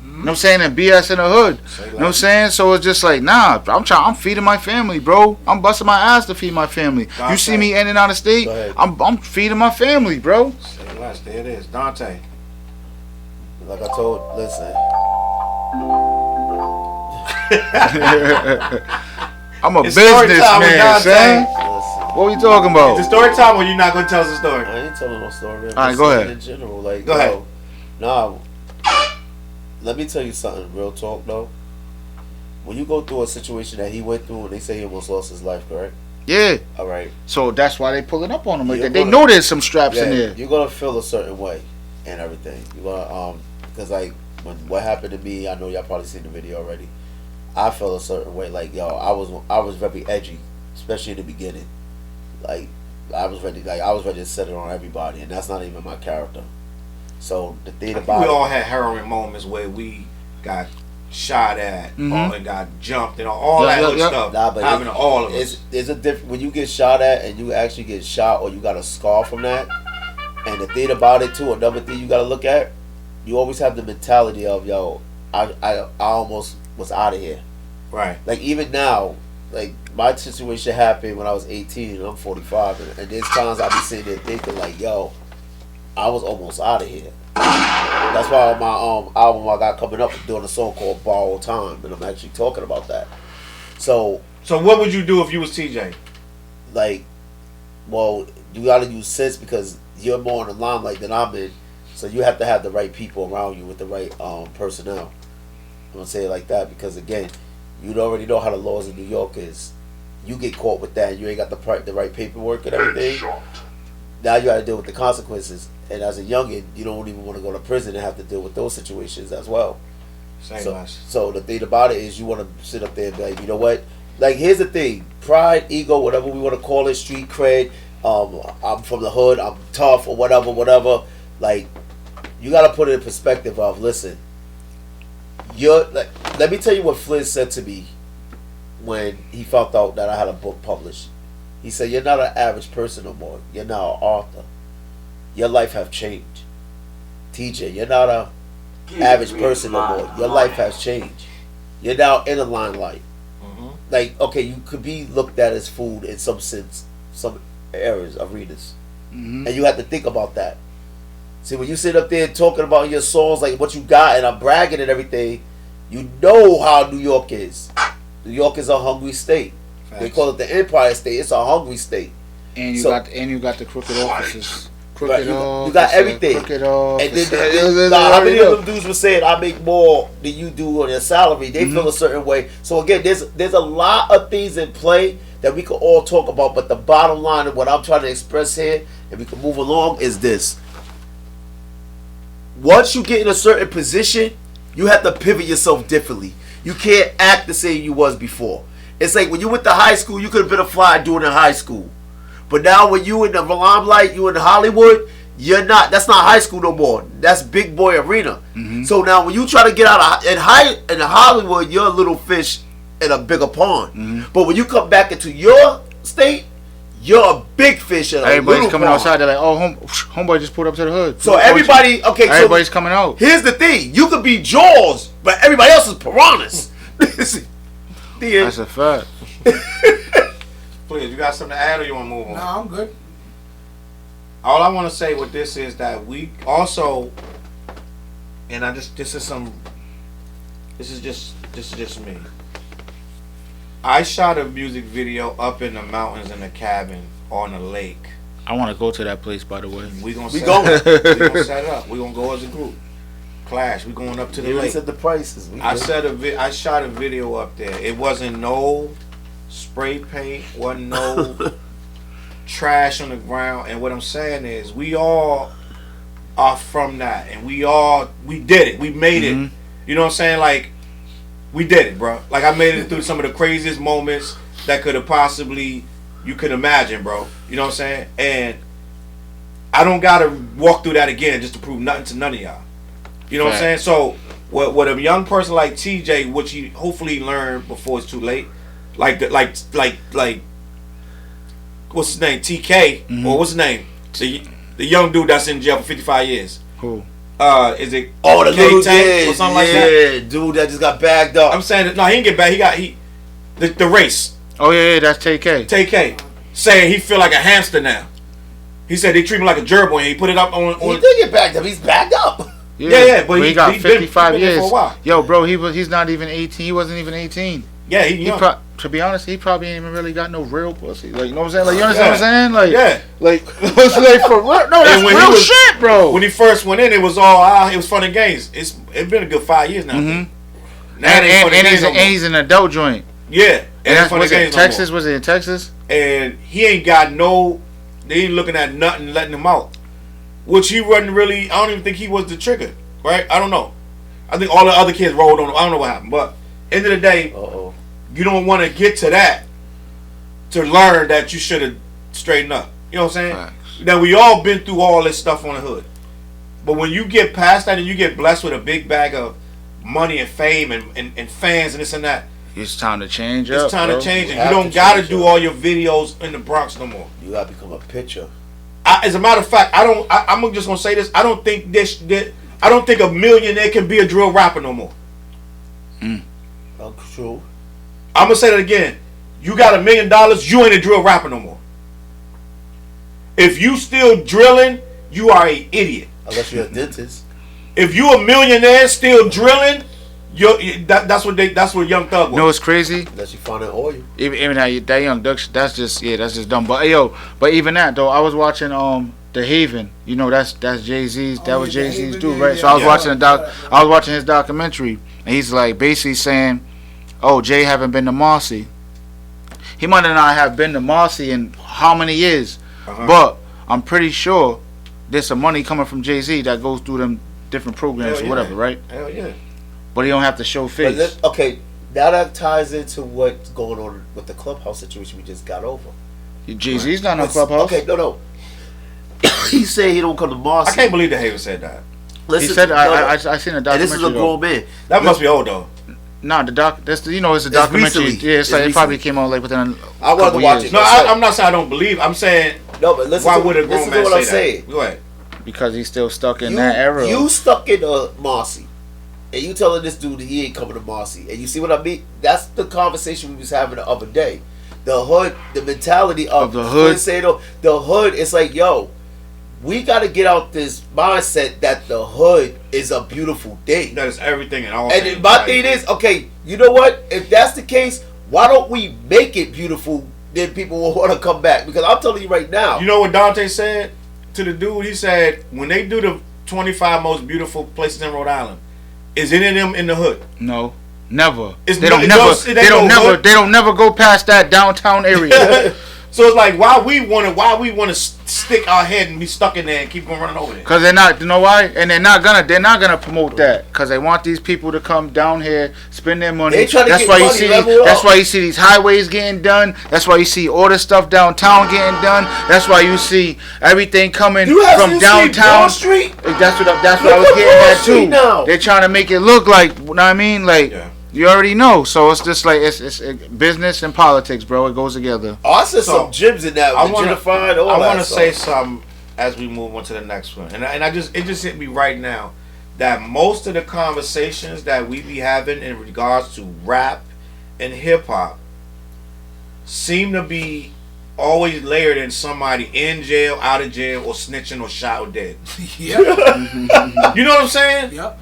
You know what I'm saying? And BS in the hood. You know what I'm saying? So it's just like, nah, I'm feeding my family, bro. I'm busting my ass to feed my family. Dante. You see me in and out of state, I'm feeding my family, bro. Say less. There it is. Dante. Like I told, listen. I'm a businessman, son. What are you talking about? Is it story time or you not going to tell us a story? I ain't telling no story, man. All right, go ahead. In general, like, go ahead. Nah, let me tell you something, real talk, though. When you go through a situation that he went through and they say he almost lost his life, correct? Yeah. All right. So that's why they pulling up on him like that. They know there's some straps in there. You're going to feel a certain way and everything. You're going to, because, like, what happened to me, I know y'all probably seen the video already. I felt a certain way, like, yo, I was very edgy, especially in the beginning. Like, I was ready to set it on everybody, and that's not even my character. So the thing about we all had harrowing moments where we got shot at, and got jumped, and all that other stuff. Nah, but happening to all of us. There's a difference when you get shot at and you actually get shot, or you got a scar from that. And the thing about it too, another thing you got to look at, you always have the mentality of, yo, I almost was out of here. Right. Like, even now, like my situation happened when I was 18 and I'm 45, and there's times I be sitting there thinking like, yo, I was almost out of here. That's why on my album I got coming up, I'm doing a song called Borrowed Time, and I'm actually talking about that. So what would you do if you was TJ? like, well, you got to use sense because you're more in the limelight than I'm in, so you have to have the right people around you with the right personnel. I'm gonna say it like that because again, you already know how the laws in New York is. You get caught with that, and you ain't got the right paperwork and everything. Now you got to deal with the consequences. And as a youngin, you don't even want to go to prison and have to deal with those situations as well. So the thing about it is, you want to sit up there and be like, you know what? Like, here's the thing: pride, ego, whatever we want to call it, street cred. I'm from the hood. I'm tough or whatever. Like, you got to put it in perspective of, listen. Let me tell you what Flizz said to me when he found out that I had a book published. He said, "You're not an average person no more. You're now an author. Your life have changed. TJ, you're not a average person no more. Your life has changed. You're now in the limelight. Like, okay, you could be looked at as food in some sense, some arenas. And you have to think about that. See, when you sit up there talking about your songs, like what you got, and I'm bragging and everything, you know how New York is. New York is a hungry state. Facts. They call it the Empire State. It's a hungry state. And you got the crooked offices. Right, you got everything. And then how many of them dudes were saying, I make more than you do on your salary? They feel a certain way. So again, there's a lot of things in play that we could all talk about, but the bottom line of what I'm trying to express here, and we can move along, is this. Once you get in a certain position, you have to pivot yourself differently. You can't act the same you was before. It's like when you went to high school, you could have been a fly dude in high school. But now when you in the limelight, you in Hollywood, you're not. That's not high school no more. That's big boy arena. So now when you try to get out in Hollywood, you're a little fish in a bigger pond. But when you come back into your state, you're a big fish in a everybody's little coming pond. outside. They're like, oh, homeboy just pulled up to the hood. So everybody, okay. Everybody's coming out. Here's the thing: you could be Jaws, but everybody else is piranhas. That's a fact. Please, you got something to add or you want to move on? Nah, I'm good. All I want to say with this is that we also, and this is just me. I shot a music video up in the mountains in a cabin on a lake. I want to go to that place, by the way. We gonna set it up. We gonna go as a group. Clash. We going up to the lake. Said the prices. I shot a video up there. It wasn't no spray paint, wasn't no trash on the ground. And what I'm saying is, we all are from that, and we did it. We made it. You know what I'm saying? Like, we did it, bro. Like, I made it through some of the craziest moments that you could imagine, bro. You know what I'm saying? And I don't gotta walk through that again just to prove nothing to none of y'all. You know what I'm saying? So, what a young person like TJ, which he hopefully learned before it's too late, like what's his name, TK, or what's his name, the young dude that's in jail for 55 years. Who? Is it? Oh, the little Tank or something like that. Yeah, dude that just got bagged up. I'm saying that, no, he didn't get bagged. The race. Oh yeah, that's TK. TK saying he feel like a hamster now. He said they treat him like a gerbil, and he put it up on. He did get bagged up. He's bagged up. Yeah, but he got 55 been years. For a while. Yo, bro, he's not even 18. He wasn't even 18. Yeah, he to be honest, he probably ain't even really got no real pussy. Like, you know what I'm saying? Like, you understand what I'm saying? Like, yeah. Like, it's like for real. No, that's real shit, bro. When he first went in, it was all it was fun and games. It's been a good 5 years now. And he's an adult joint. Yeah, and that's was it in Texas? Was it in Texas? And he ain't got they ain't looking at nothing, letting him out. Which he wasn't really. I don't even think he was the trigger. Right? I don't know. I think all the other kids rolled on him. I don't know what happened. But end of the day, you don't want to get to that to learn that you should have straightened up. You know what I'm saying? Facts. Now, we all been through all this stuff on the hood. But when you get past that and you get blessed with a big bag of money and fame and fans and this and that, it's time to change up. It's time to change it. You don't got to do all your videos in the Bronx no more. You got to become a pitcher. As a matter of fact, I'm just going to say this. I don't think a millionaire can be a drill rapper no more. True. I'm gonna say that again. you got $1 million, you ain't a drill rapper no more. If you still drilling, you are an idiot. Unless you're a dentist. If you a millionaire still drilling, that's what Young Thug was. You know what's crazy? Unless you find an oil. Even that Young Thug, that's just dumb. But but even that though, I was watching The Haven. You know that's Jay-Z's. That was Jay-Z's dude, right? So I was watching I was watching his documentary, and he's like basically saying, "Oh, Jay haven't been to Marcy. He might not have been to Marcy in how many years, but I'm pretty sure there's some money coming from Jay-Z that goes through them different programs or whatever, right? Hell yeah. But he don't have to show face. Okay, now that ties into what's going on with the Clubhouse situation we just got over. Jay-Z's not on Clubhouse. Okay, no. He said he don't come to Marcy. I can't believe the Haven said that. He said, I seen a documentary. And this is a grown man. That must be old though. Nah, it's a documentary. Recently. Yeah, it probably came out like within I wanted to watch it. No, I'm not saying I don't believe. I'm saying, no, but listen. Why would a grown man what say that? Go ahead. because he's still stuck in that era. You stuck in Marcy, and you telling this dude that he ain't coming to Marcy, and you see what I mean? That's the conversation we was having the other day. The hood, the mentality of the hood. The hood. It's like, yo, we got to get out this mindset that the hood is a beautiful thing. That is everything and all. And my thing is, okay, you know what? If that's the case, why don't we make it beautiful? Then people will want to come back. Because I'm telling you right now. You know what Dante said to the dude? He said, when they do the 25 most beautiful places in Rhode Island, is any of them in the hood? No, never. They don't never go past that downtown area. So it's like, why we want to stick our head and be stuck in there and keep on running over there? Because they're not, you know why? And they're not gonna promote that. Because they want these people to come down here, spend their money. That's why you see these highways getting done. That's why you see all this stuff downtown getting done. That's why you see everything coming from downtown. Street? That's what I was getting at too. Now. They're trying to make it look like, you know what I mean? Like, you already know. So it's just like, it's business and politics, bro. It goes together. Oh, I said some gyms in that. I want to say something as we move on to the next one. And it just hit me right now that most of the conversations that we be having in regards to rap and hip hop seem to be always layered in somebody in jail, out of jail, or snitching, or shot, or dead. Yeah. You know what I'm saying? Yep.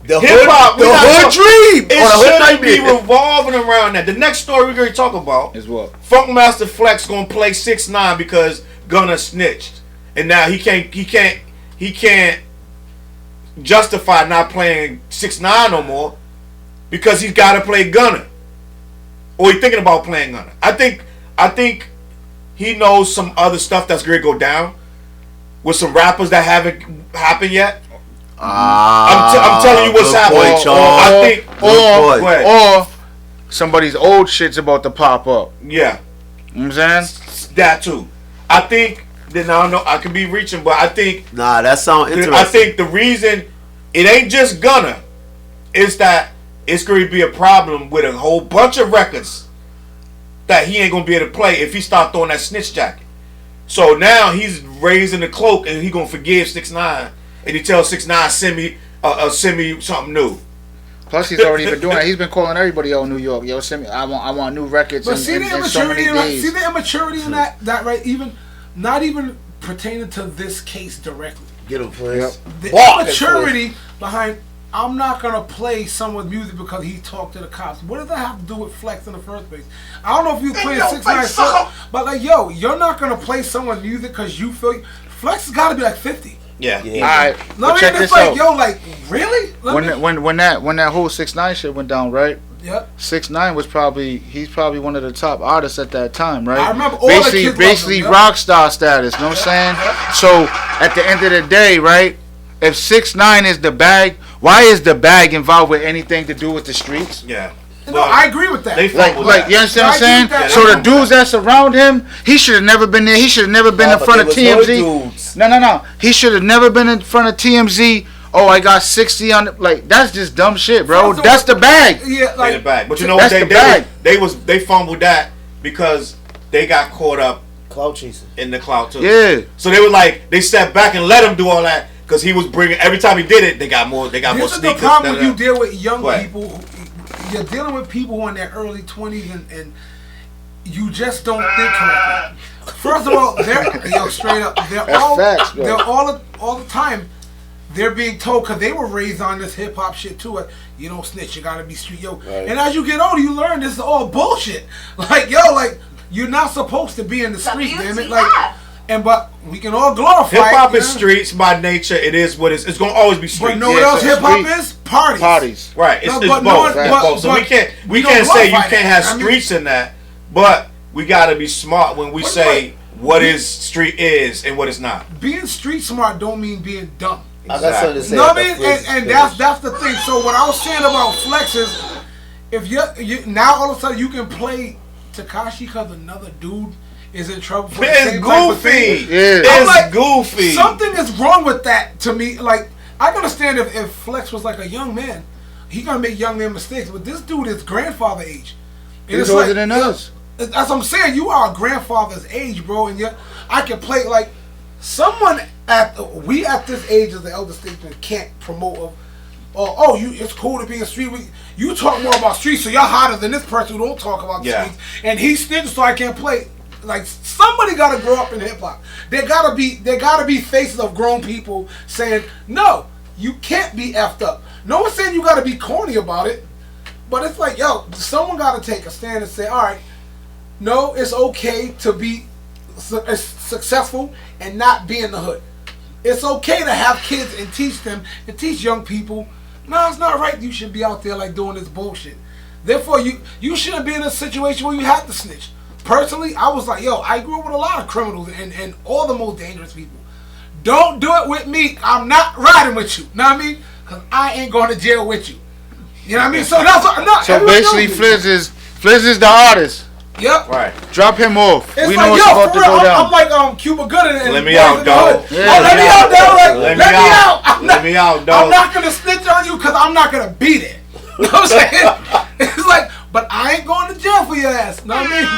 The hood dream. It should be revolving around that. The next story we're going to talk about is what? Funkmaster Flex going to play 6ix9ine because Gunna snitched, and now he can't justify not playing 6ix9ine no more because he's got to play Gunna, or he's thinking about playing Gunna. I think he knows some other stuff that's going to go down with some rappers that haven't happened yet. I'm telling you what's happening. Or somebody's old shit's about to pop up. Yeah. You know what I'm saying? That too. I think that I don't know, I could be reaching, but I think that sounds interesting. I think the reason it ain't just Gunna is that it's going to be a problem with a whole bunch of records that he ain't going to be able to play if he start throwing that snitch jacket. So now he's raising the cloak and he going to forgive 6ix9ine. And he tells 6ix9ine, send me something new. Plus, he's already been doing that. He's been calling everybody out in New York. Yo, send me. I want new records. But in see the immaturity in that, right? Even not even pertaining to this case directly. Get him, please. The immaturity behind. I'm not gonna play someone's music because he talked to the cops. What does that have to do with Flex in the first place? I don't know if you playing 6ix9ine, but like, yo, you're not gonna play someone's music because you feel. Flex has got to be like 50. Yeah. All right. No, check it's this like, out. yo, like, really? When that whole 6ix9ine shit went down, right? Yep. 6ix9ine was he's probably one of the top artists at that time, right? I remember all basically rock star status. You know what I'm saying? So at the end of the day, right? If 6ix9ine is the bag, why is the bag involved with anything to do with the streets? Yeah. No, I agree with that. Like, you understand what I'm saying? So the dudes that's around him, he should have never been there. He should have never been in front of TMZ. No. He should have never been in front of TMZ. Oh, I got 60 on it. Like, that's just dumb shit, bro. That's the bag. Yeah, like the bag. But you know what? They fumbled that because they got caught up clout chasing in the clout too. Yeah. So they were like, they stepped back and let him do all that because he was bringing. Every time he did it, they got more. They got more sneakers. This is the problem when you deal with young people. You're dealing with people who are in their early 20s and you just don't think correctly. First of all, they're straight up. They're all the time. They're being told because they were raised on this hip hop shit too. Like, you don't snitch, you gotta be street, yo. Right. And as you get older, you learn this is all bullshit. Like, yo, like you're not supposed to be in the streets, damn it. Like, but we can all glorify hip hop is streets by nature. It is what it's gonna always be streets. But know what else hip hop is? Parties. Right. It's both. So we can't say you can't have streets in that, but we gotta be smart when we say what is street is and what is not. Being street smart don't mean being dumb. Exactly. I got something to say. No, I mean, and that's the thing. So what I was saying about Flex is, if you now all of a sudden you can play Tekashi because another dude is in trouble for the same type of thing. It's like, goofy. Something is wrong with that to me. Like, I can understand if Flex was like a young man, he gonna make young man mistakes. But this dude is grandfather age. He's older than us. That's what I'm saying. You are a grandfather's age, bro, and I can play like someone at this age as the elder statesman can't promote it's cool to be in the street. You talk more about streets, so you're hotter than this person who don't talk about the streets, and he snitched, so I can't play. Like, somebody gotta grow up in hip hop. There gotta be faces of grown people saying, no, you can't be effed up. No one's saying you gotta be corny about it, but it's like, yo, someone gotta take a stand and say, all right, no, it's okay to be successful and not be in the hood. It's okay to have kids and teach them and teach young people. No, it's not right. You should be out there like doing this bullshit. Therefore, you shouldn't be in a situation where you have to snitch. Personally, I was like, yo, I grew up with a lot of criminals and all the most dangerous people. Don't do it with me. I'm not riding with you. Know what I mean? Because I ain't going to jail with you. You know what I mean? So that's what. No, so basically, Flizz is the artist. Yep. Right. Drop him off. It's we like, know what's about to go down. I'm like Cuba Gooding and let me out, dog. Let me out, dog. Let me out. Let me out, dog. I'm not gonna snitch on you because I'm not gonna be there. You know what I'm saying? It's like, but I ain't going to jail for your ass. Know what I mean?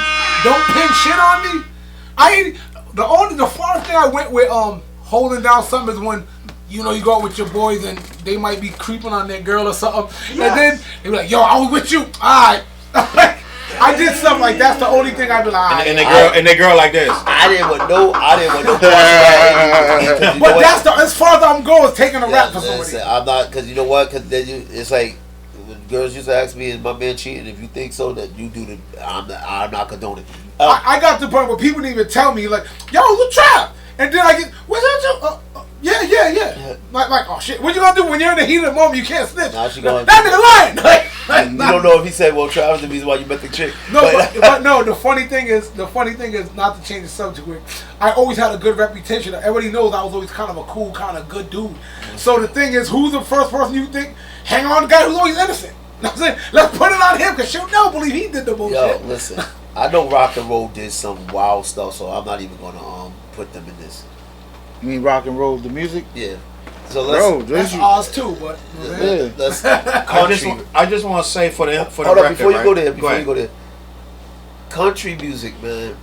Don't pin shit on me. The farthest thing I went with holding down something is when you go out with your boys and they might be creeping on their girl or something, and then they be like, yo, I was with you. All right. I did something like that's the only thing I be like. And the girl like this. I didn't want no. But that's as far as I'm going is taking a rap for somebody. I'm not, because you know what? Because then it's like when girls used to ask me, "Is my man cheating?" If you think so, that you do the. I'm not condoning. I got to the point where people didn't even tell me like, "Yo, the trap," and then I get, "What's that? Yeah. Like, oh shit, what you gonna do when you're in the heat of the moment? You can't snitch. Now she going. That nigga lying. You don't know if he said, "Well, Travis, the reason why you met the chick." No, but no. The funny thing is, not to change the subject. I always had a good reputation. Everybody knows I was always kind of a cool, kind of good dude. So the thing is, who's the first person you think hang on the guy who's always innocent? You know what I'm saying? Let's put it on him because she'll never believe he did the bullshit. Yo, listen, I know Rock and Roll did some wild stuff, so I'm not even gonna put them in this. You mean Rock and Roll the music? Yeah. So let's. That's ours too, but let's I just want to say for the hold record, up, before you go there, go country music, man.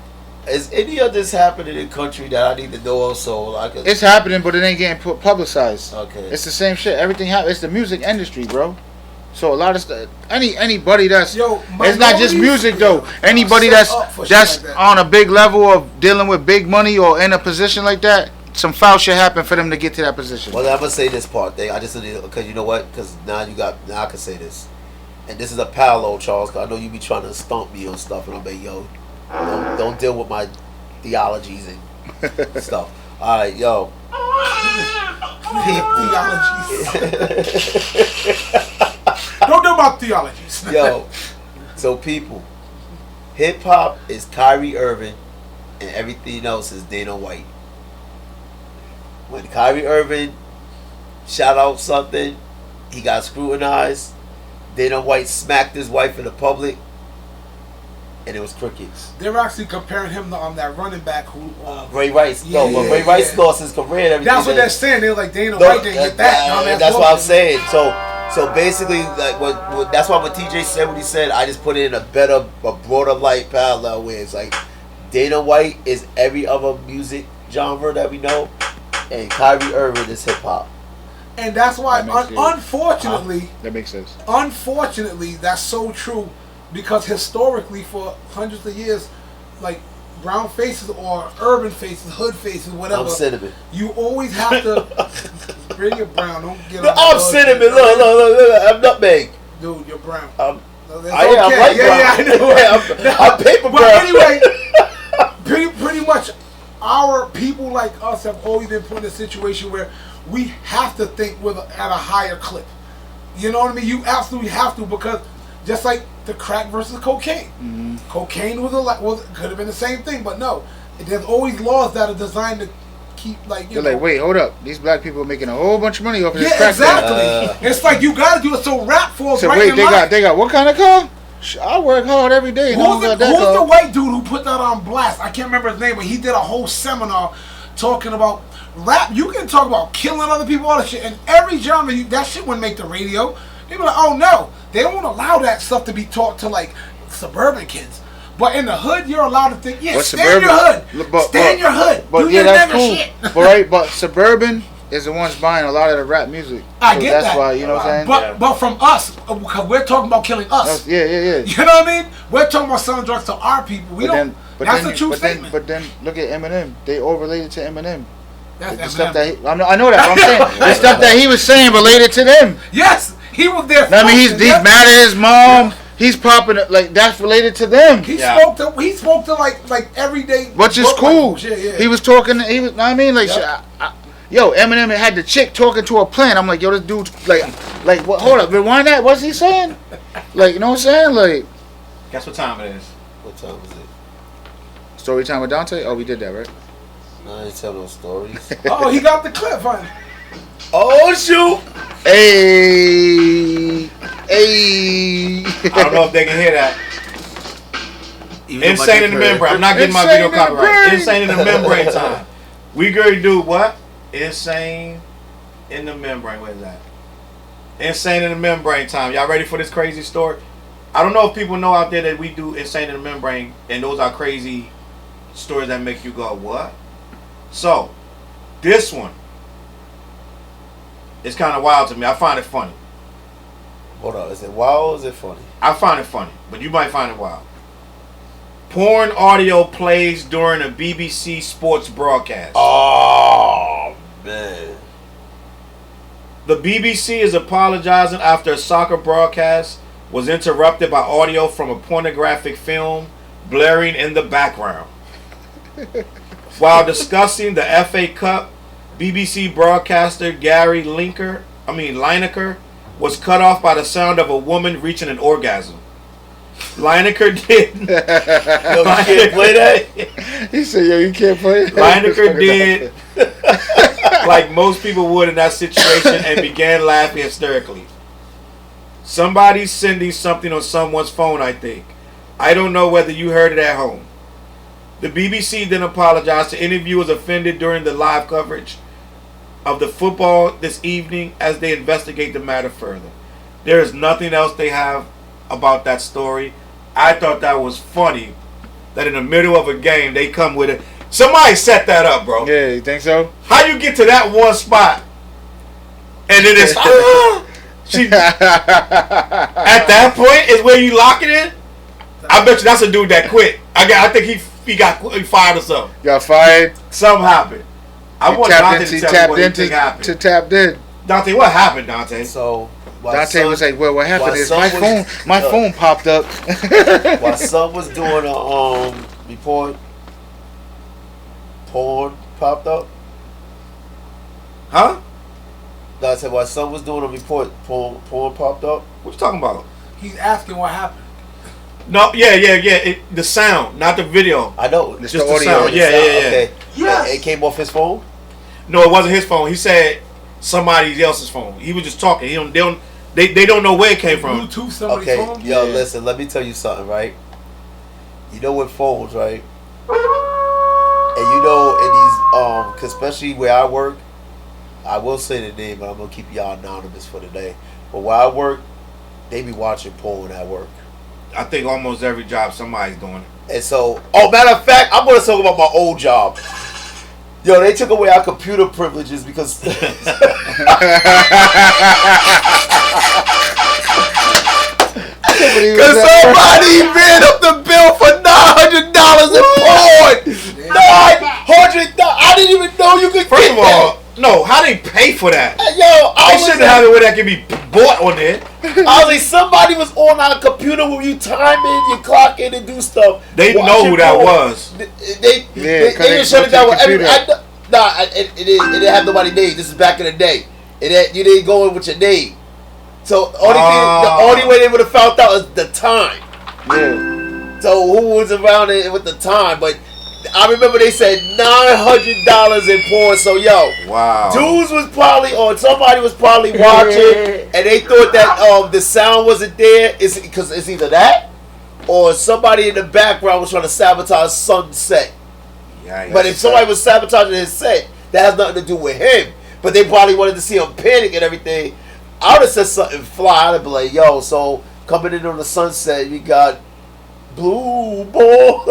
Is any of this happening in country that I need to know also? It's happening, but it ain't getting publicized. Okay. It's the same shit. Everything happens. It's the music industry, bro. So a lot of stuff. Anybody that's it's not just music though. Anybody that's on a big level of dealing with big money or in a position like that, some foul shit happen for them to get to that position. Well, I'm gonna say this part thing. I just need because you know what? Because now I can say this, and this is a parallel, Charles. Cause I know you be trying to stomp me on stuff, and I'm like, yo, don't deal with my theologies and stuff. All right, yo. Don't do about theologies. Yo, so people, hip hop is Kyrie Irving, and everything else is Dana White. When Kyrie Irving shout out something, he got scrutinized. Dana White smacked his wife in the public, and it was crickets. They're actually comparing him to that running back who Ray Rice. But Ray Rice lost his career and everything. That's what they're saying. They're like Dana White didn't get that. That's what I'm saying. So basically, like what that's why when TJ said what he said, I just put it in a broader light parallel where it's like Dana White is every other music genre that we know. And Kyrie Irving is hip hop, and that's why, unfortunately, that makes sense. Unfortunately, that's so true, because historically for hundreds of years, like brown faces or urban faces, hood faces, whatever. I'm cinnamon. You always have to bring your brown. Don't get on. I'm cinnamon. Look. I'm nutmeg. Dude, you're brown. I'm That's I am okay. white Yeah, brown. I know. I'm paper But brown. anyway, pretty much, our people like us have always been put in a situation where we have to think at a higher clip. You know what I mean? You absolutely have to, because just like the crack versus cocaine, cocaine could have been the same thing, but no, there's always laws that are designed to keep like. They're like, wait, hold up, these black people are making a whole bunch of money off of this crack. Exactly. It's like you got to do it so rap falls So right wait, in they line. got what kind of car? I work hard every day. Who's the white dude who put that on blast? I can't remember his name, but he did a whole seminar talking about rap. You can talk about killing other people, all that shit, and every genre, that shit wouldn't make the radio. They be like, oh no, they won't allow that stuff to be taught to like suburban kids. But in the hood, you're allowed to think, yeah, stay in your hood. Stay in your hood. But do yeah, your that's nigger cool. shit. But right, but suburban is the ones buying a lot of the rap music. I get that's that. Why, you know what I'm saying? But from us, because we're talking about killing us. Yeah. You know what I mean? We're talking about selling drugs to our people. That's a true statement. But then look at Eminem. They all related to Eminem. That's the stuff that I know that. But I'm saying the stuff that he was saying related to them. Yes, he was there. I mean, he's mad at his mom. He's popping it like that's related to them. He spoke to like everyday, which is cool. Yeah. He was talking. He was. I mean, like, yo, Eminem had the chick talking to a plant. I'm like, yo, this dude, like, what? Hold up, rewind that. What's he saying? Like, you know what I'm saying? Like, guess what time it is? What time is it? Story time with Dante. Oh, we did that, right? No, I ain't tell no stories. Oh, he got the clip, huh? Oh shoot! Hey. I don't know if they can hear that. Insane in the membrane. I'm not getting my Insane video in the copyright. brain. Insane in the membrane time. We going to do what? Insane in the membrane. Where's that? Insane in the membrane time. Y'all ready for this crazy story? I don't know if people know out there that we do Insane in the membrane, and those are crazy stories that make you go, what? So, this one is kind of wild to me. I find it funny. Hold on, is it wild or is it funny? I find it funny, but you might find it wild. Porn audio plays during a BBC sports broadcast. Oh, man. The BBC is apologizing after a soccer broadcast was interrupted by audio from a pornographic film blaring in the background. While discussing the FA Cup, BBC broadcaster Gary Lineker was cut off by the sound of a woman reaching an orgasm. Lineker did. Yo, you can't play that? He said, yo, you can't play it. Lineker did like most people would in that situation and began laughing hysterically. Somebody's sending something on someone's phone, I think. I don't know whether you heard it at home. The BBC then apologized to any viewers offended during the live coverage of the football this evening as they investigate the matter further. There is nothing else they have about that story. I thought that was funny that in the middle of a game they come with it. Somebody set that up, bro. Yeah, you think so? How you get to that one spot and then it's at that point is where you lock it in? I bet you that's a dude that quit. I think he fired or something. Got fired. Something happened. I want Dante to tell me what he think happened. Tapped in. Dante, what happened, Dante? So Dante was like, well, what happened is my phone popped up. While son was doing a report, porn popped up. Huh? No, I said while son was doing a report, porn popped up. What you talking about? He's asking what happened. No, yeah. The sound, not the video. I know. Just the audio. Yeah. Okay. Yes. It came off his phone? No, it wasn't his phone. He said somebody else's phone. He was just talking. They don't know where it came from. Bluetooth somebody's Okay, phone? yo, listen, let me tell you something, right? You know with phones, right? And you know, in these, 'cause especially where I work, I will say the name, but I'm gonna keep y'all anonymous for today. But where I work, they be watching porn at work. I think almost every job somebody's doing it. And so, matter of fact, I'm gonna talk about my old job. Yo, they took away our computer privileges because cause somebody pay for that. Yo, They shouldn't have it where that can be bought on there. I was like, somebody was on our computer when you time in, you clock in and do stuff. They know who that was. They didn't shut it down with every. It didn't have nobody's name. This is back in the day. You didn't go in with your name. So the only way they would have found out is the time. Yeah. So who was around it with the time? But I remember they said $900 in porn. So wow, dudes was probably or somebody was probably watching, and they thought that the sound wasn't there. It's because it's either that or somebody in the background was trying to sabotage Sunset. Yeah, but if somebody was sabotaging his set, that has nothing to do with him. But they probably wanted to see him panic and everything. I would have said something fly. I'd be like, yo, so coming in on the Sunset, you got blue ball.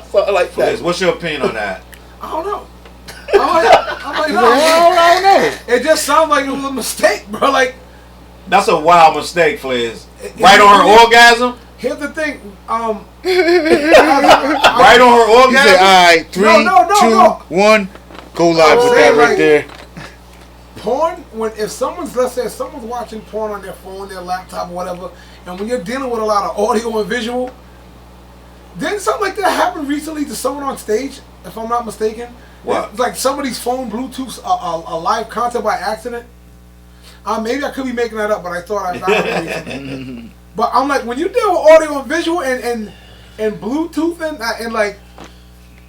Something like that. What's your opinion on that? I don't know. I don't know. It just sounds like it was a mistake, bro. Like that's a wild mistake, Flizz. Right on her orgasm. Here's the thing. Right on her orgasm. Said, all right, 3, 2, 1, go live with that right there. Porn, let's say if someone's watching porn on their phone, their laptop, or whatever, and when you're dealing with a lot of audio and visual, didn't something like that happen recently to someone on stage, if I'm not mistaken? What? It's like somebody's phone Bluetooth a live concert by accident. Maybe I could be making that up, but I thought I heard recently. But I'm like, when you deal with audio and visual and Bluetooth and like,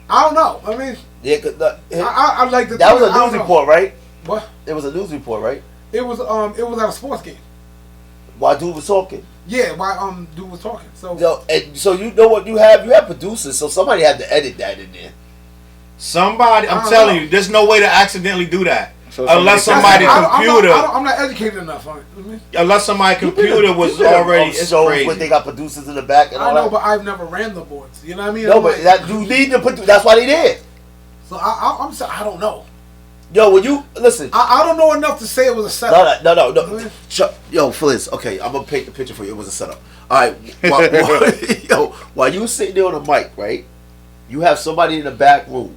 I don't know. I mean, yeah, I like the. That was a news report, right? What? It was a news report, right? It was at a sports game. While dude was talking. Yeah, while dude was talking. So so you know what you have? You have producers, so somebody had to edit that in there. Somebody, I'm telling you, there's no way to accidentally do that. So unless somebody's computer. I'm not educated enough on it. Unless somebody's computer was already. It's crazy. When they got producers in the back and all that. I know, but I've never ran the boards. You know what I mean? No, but that you need to put. That's why they did. So I'm saying I don't know. Yo, when you listen, I don't know enough to say it was a setup. No. Yo, Flizz. Okay, I'm gonna paint the picture for you. It was a setup. All right, while you sitting there on the mic, right? You have somebody in the back room,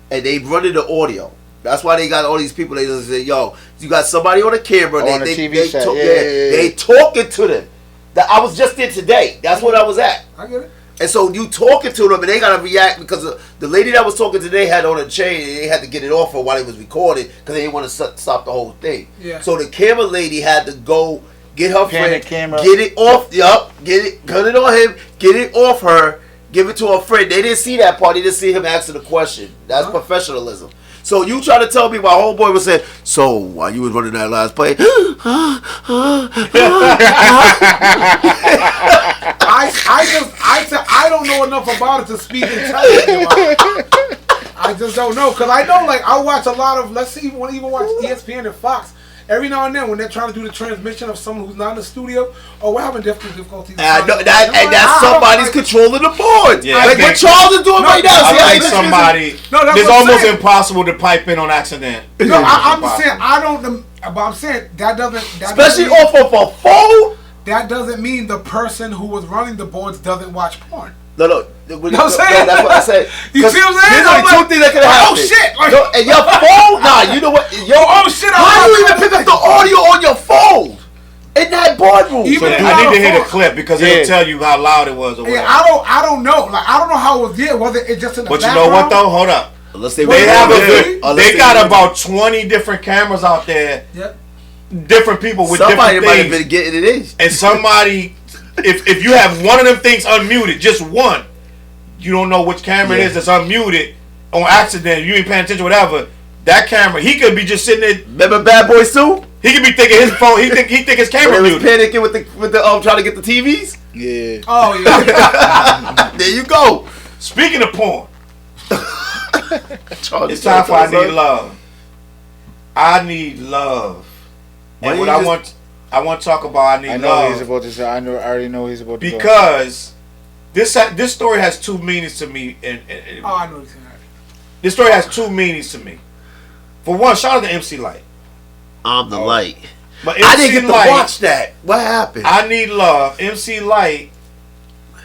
and they running the audio. That's why they got all these people. They just say, "Yo, you got somebody on the camera." On the TV set. Yeah. They talking to them. I was just there today. That's what I was at. I get it. And so you talking to them, and they gotta react because the lady that was talking today had on a chain, and they had to get it off her while it was recording because they didn't want to stop the whole thing. Yeah. So the camera lady had to go get her friend, camera. get it off. Cut it on him, get it off her, give it to her friend. They didn't see that part. They didn't see him asking the question. That's professionalism. So you try to tell me my homeboy was saying, so while you was running that last play, I don't know enough about it to speak intelligently about it. I just don't know, because I know, like, I watch a lot of, let's see, even watch ESPN and Fox. Every now and then, when they're trying to do the transmission of someone who's not in the studio, we're having difficulties. And that's somebody's controlling the board. Yeah, like what Challz is doing right now. I think somebody. It's almost impossible to pipe in on accident. No, I'm saying I don't. But I'm saying that doesn't. Especially off of a phone. That doesn't mean the person who was running the boards doesn't watch porn. No. You know what I'm saying? That's what I said. You see what I'm saying? There's only two things that could happen. Oh shit! And your phone? Nah, you know what? Oh shit! How do you even pick up the audio on your phone in that boardroom? So I need to hear the clip because it'll tell you how loud it was. Or whatever. I don't know. Like I don't know how it was. Yeah, was it just in the background? But you know what though? Hold up. They got about 20 different cameras out there. Yep. Different people with somebody different things. Somebody might have been getting it in. And somebody, if you have one of them things unmuted, just one, you don't know which camera it is that's unmuted on accident. You ain't paying attention, whatever. That camera, he could be just sitting there. Remember Bad Boys 2? He could be thinking his phone. He think his camera muted. Panicking with the trying to get the TVs. Yeah. Oh yeah. There you go. Speaking of porn, it's time for I Need Love. I need love. And what I want to talk about, I need love. He's about to say. I already know he's about to. Because this story has two meanings to me. I know he's saying that. This story has two meanings to me. For one, shout out to MC Lyte. I'm the Lyte. But MC I didn't get to Lyte, watch that. What happened? I Need Love. MC Lyte,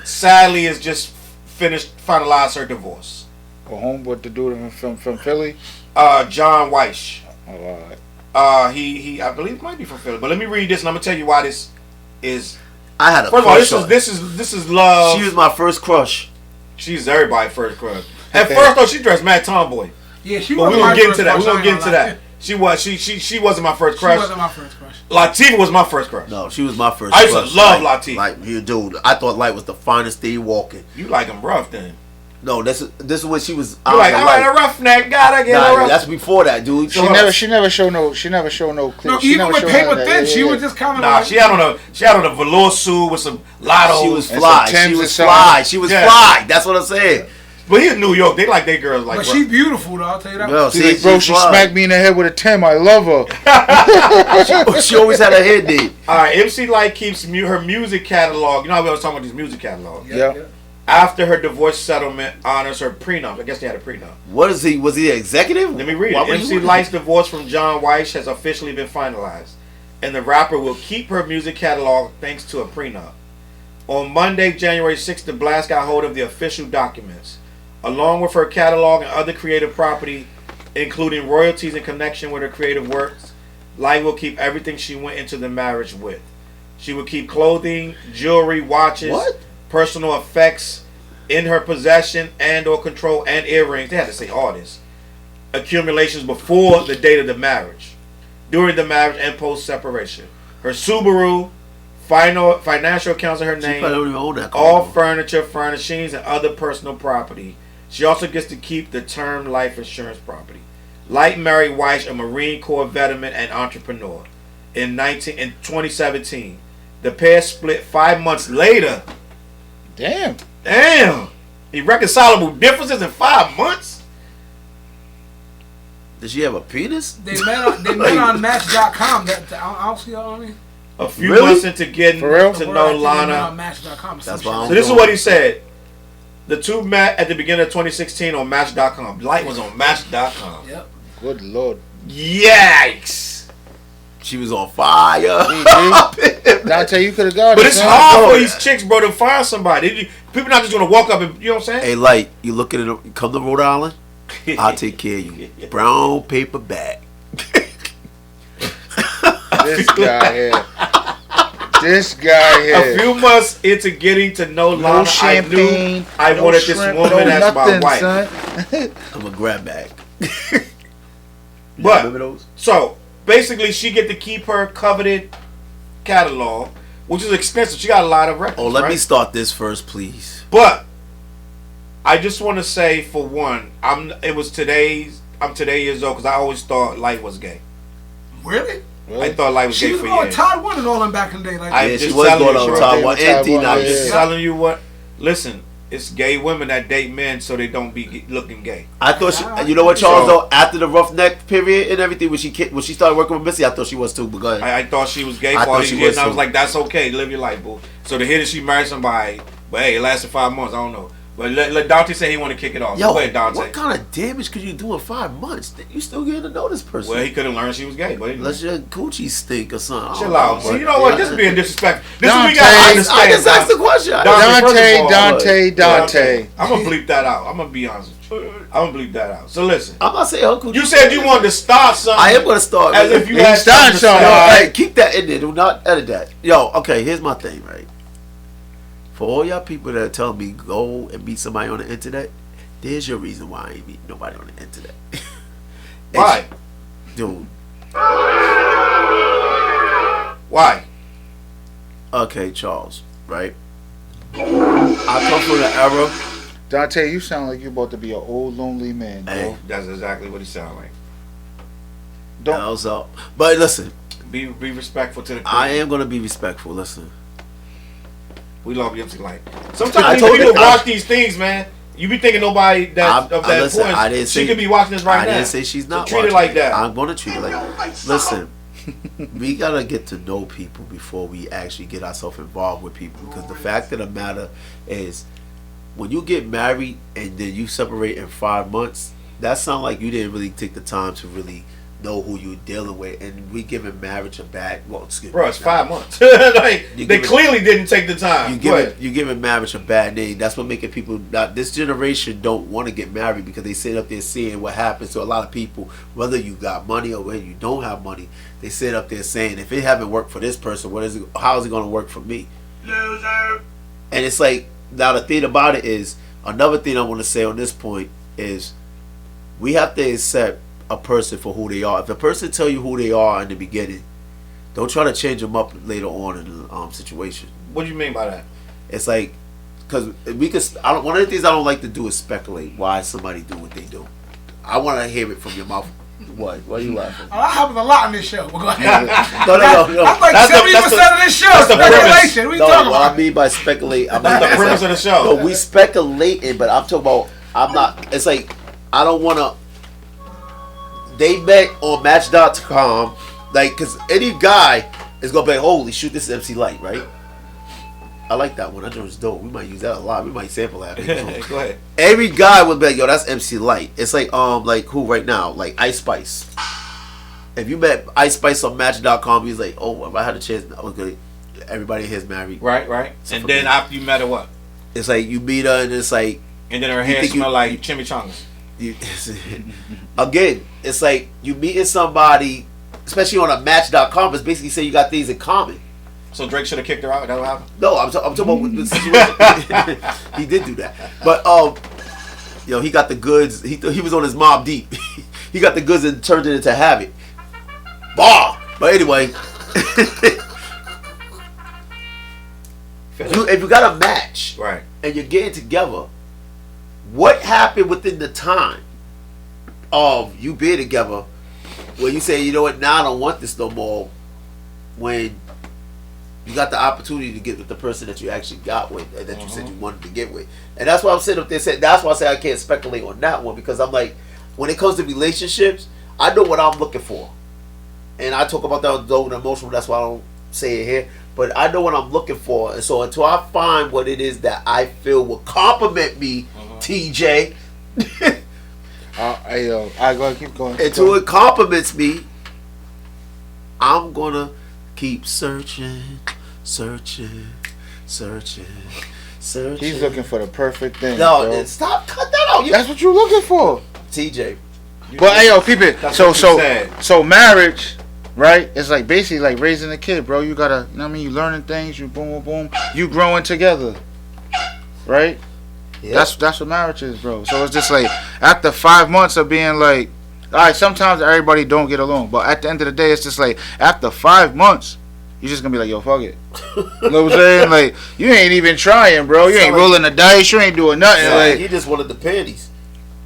sadly, has just finalized her divorce. Go home with the dude from Philly. John Weish. Oh, all right. He I believe might be from Philly. But let me read this, and I'm gonna tell you why this is. I had a First of all, crush on her. this is love. She was my first crush. She's everybody's first crush. At first though, she dressed mad tomboy. Yeah, she But was. we gonna get into that. We gonna get into that. She wasn't my first crush. She wasn't my first crush. Latifah was my first crush. No, she was my first I used crush. to love Lyte. Like, you dude, I thought Lyte was the finest thing walking. You like him rough then? No, this is when she was. You like I like a roughneck, gotta get a rough. That's before that, dude. She never showed no clips. No, She even never with showed paper none of thin, that. she was just kind of. Nah, she had on a velour suit with some lottos. She was And fly. some Timbs She or was something. fly. She was Yeah. fly. That's what I'm saying. But here in New York, they like their girls like But rough. she's beautiful, though. I'll tell you that. Well, She's see, like, bro, she fly. smacked me in the head with a Tim. I love her. She always had a head date. All right, MC Lyte keeps her music catalog. You know how we always talking about these music catalogs. Yeah. After her divorce settlement honors her prenup. I guess they had a prenup. What is he? Was he an executive? Let me read Why it. would MC you- Lyte's divorce from John Weiss has officially been finalized, and the rapper will keep her music catalog thanks to a prenup. On Monday, January 6th, the Blast got hold of the official documents. Along with her catalog and other creative property, including royalties in connection with her creative works, Lyte will keep everything she went into the marriage with. She will keep clothing, jewelry, watches, What? personal effects in her possession and or control, and earrings. They had to say all this. Accumulations before the date of the marriage, during the marriage, and post separation. Her Subaru, financial accounts in her She probably name, don't even own that car. all furniture, furnishings, and other personal property. She also gets to keep the term life insurance property. Lyte married Weiss, a Marine Corps veteran and entrepreneur, in 2017. The pair split 5 months later. Damn. Damn! Irreconcilable differences in 5 months? Did she have a penis? They met on Match.com. I don't see what I mean. A few Really? months into getting For real? to Or I know think they met Lana. on Match.com. That's why I don't So this is what he said. The two met at the beginning of 2016 on Match.com. Lyte was on Match.com. Yep. Good lord. Yikes! She was on fire. Dante, you could have got But it. it's son. hard Oh, for these chicks, bro, to find somebody. People not just gonna walk up and, you know what I'm saying? Hey, Lyte, you looking at it? Come to Rhode Island? I'll take care of you. Brown paper bag. This guy here. This guy A here. few months into getting to know Lana, No champagne. I knew I no wanted this shrimp, woman no as my nothing, wife. son. I'm a grab bag. But remember those? so basically, she get to keep her coveted catalog, which is expensive. She got a lot of records. Oh, let right? me start this first, please. But I just want to say, for one, I'm today years old because I always thought Lyte was gay. Really? I thought Lyte was She gay was for going years. Todd one and all them back in the day. Like, I'm Yeah, she just was telling going you, on bro. top They one were and top one, D9. I'm just yeah. telling you what. Listen, it's gay women that date men so they don't be looking gay. I thought she, you know what, Charles, though? After the roughneck period and everything, when she started working with Missy, I thought she was too. But go ahead. I thought she was gay I for all thought these she years, was and I was too. like, that's okay. Live your life, boo. So to hear that she married somebody, but hey, it lasted 5 months. I don't know. But let Dante say he want to kick it off. Yo, Go ahead, Dante. what kind of damage could you do in 5 months? You still getting to know this person. Well, he could have learned she was gay, but anyway. Unless your coochie stink or something. I don't Chill out. know, See, you know what? This is being disrespectful. This is what we Dante, got to I understand. just asked the question. Dante. I'm going to bleep that out. I'm going to be honest with you. I'm going to bleep that out. So listen. I'm not saying her coochie. You said you wanted to start something. I am going to start. As man. if you He had started something to something, say. Yo, hey, keep that in there. Do not edit that. Yo, okay, here's my thing, right? For all y'all people that tell me go and meet somebody on the internet, there's your reason why I ain't meet nobody on the internet. Why? Dude, Why? okay, Charles, right? I come from the era. Dante, you sound like you about to be an old lonely man, bro. Hey, That's exactly what he sounded like. Don't. hell's up. But listen, Be respectful to the people. I am gonna be respectful. Listen, We love MC Lyte. I Sometimes told people you- watch these things, man. You be thinking nobody that of that listen, importance. I didn't She say- could be watching this right I now. didn't say she's not. So treat it watching like that. I'm gonna treat it like that. Listen, we gotta get to know people before we actually get ourselves involved with people. Because the fact of the matter is, when you get married and then you separate in 5 months, that sounds like you didn't really take the time to really know who you're dealing with, and we giving marriage a bad. Well, excuse me, bro, it's 5 months. Like, they clearly didn't take the time. You giving marriage a bad name. That's what making people. This generation don't want to get married because they sit up there seeing what happens to a lot of people, whether you got money or whether you don't have money. They sit up there saying, if it haven't worked for this person, how is it going to work for me? Loser. And it's like, now the thing about it is, another thing I want to say on this point is, we have to accept a person for who they are. If a person tell you who they are in the beginning, don't try to change them up later on in the situation. What do you mean by that? It's like, because one of the things I don't like to do is speculate why somebody do what they do. I want to hear it from your mouth. What? Why are you laughing? That happens a lot in this show. Go ahead. No. That's like 70% of this show. Speculation. What are you talking about? What I mean by speculate, I mean that's the premise of the show. No, we speculating, but I'm talking about. I'm not. It's like I don't want to. They met on Match.com, like, because any guy is gonna be like, holy shoot, this is MC Lyte, right? I like that one. That was dope. We might use that a lot. We might sample that. Go ahead. Every guy would be like, yo, that's MC Lyte. It's like who right now? Like Ice Spice. If you met Ice Spice on Match.com, he's like, oh, if I had a chance, okay, everybody here's married. Right. And then after you met her, what? It's like you meet her and it's like, and then her hair smell like chimichangas. Again, it's like you meeting somebody, especially on a Match.com, it's basically saying you got things in common. So Drake should have kicked her out. That what happened? No, I'm talking about the situation. He did do that, but he got the goods. He was on his Mob Deep. He got the goods and turned it into Havoc. Bah! But anyway, if you got a match, right, and you're getting together, what happened within the time of you being together where you say, you know what, now I don't want this no more, when you got the opportunity to get with the person that you actually got with and that you said you wanted to get with? And that's why I'm sitting up there saying, that's why I say I can't speculate on that one, because I'm like, when it comes to relationships, I know what I'm looking for. And I talk about that with emotional, that's why I don't say it here. But I know what I'm looking for. And so until I find what it is that I feel will compliment me, TJ. I go ahead, keep going. Until it compliments me, I'm going to keep searching. He's looking for the perfect thing. No, bro. stop. Cut that out. That's what you're looking for. TJ. But hey, yo, peep it. So marriage, right? It's like basically like raising a kid, bro. You gotta, you know what I mean? You learning things. You boom, boom, boom. You growing together, right? Yeah. That's what marriage is, bro. So it's just like after 5 months of being like, all right, sometimes everybody don't get along, but at the end of the day, it's just like after 5 months, you're just gonna be like, yo, fuck it. You know what I'm saying? Like, you ain't even trying, bro. You ain't rolling the dice. You ain't doing nothing. Yeah, like, he just wanted the panties.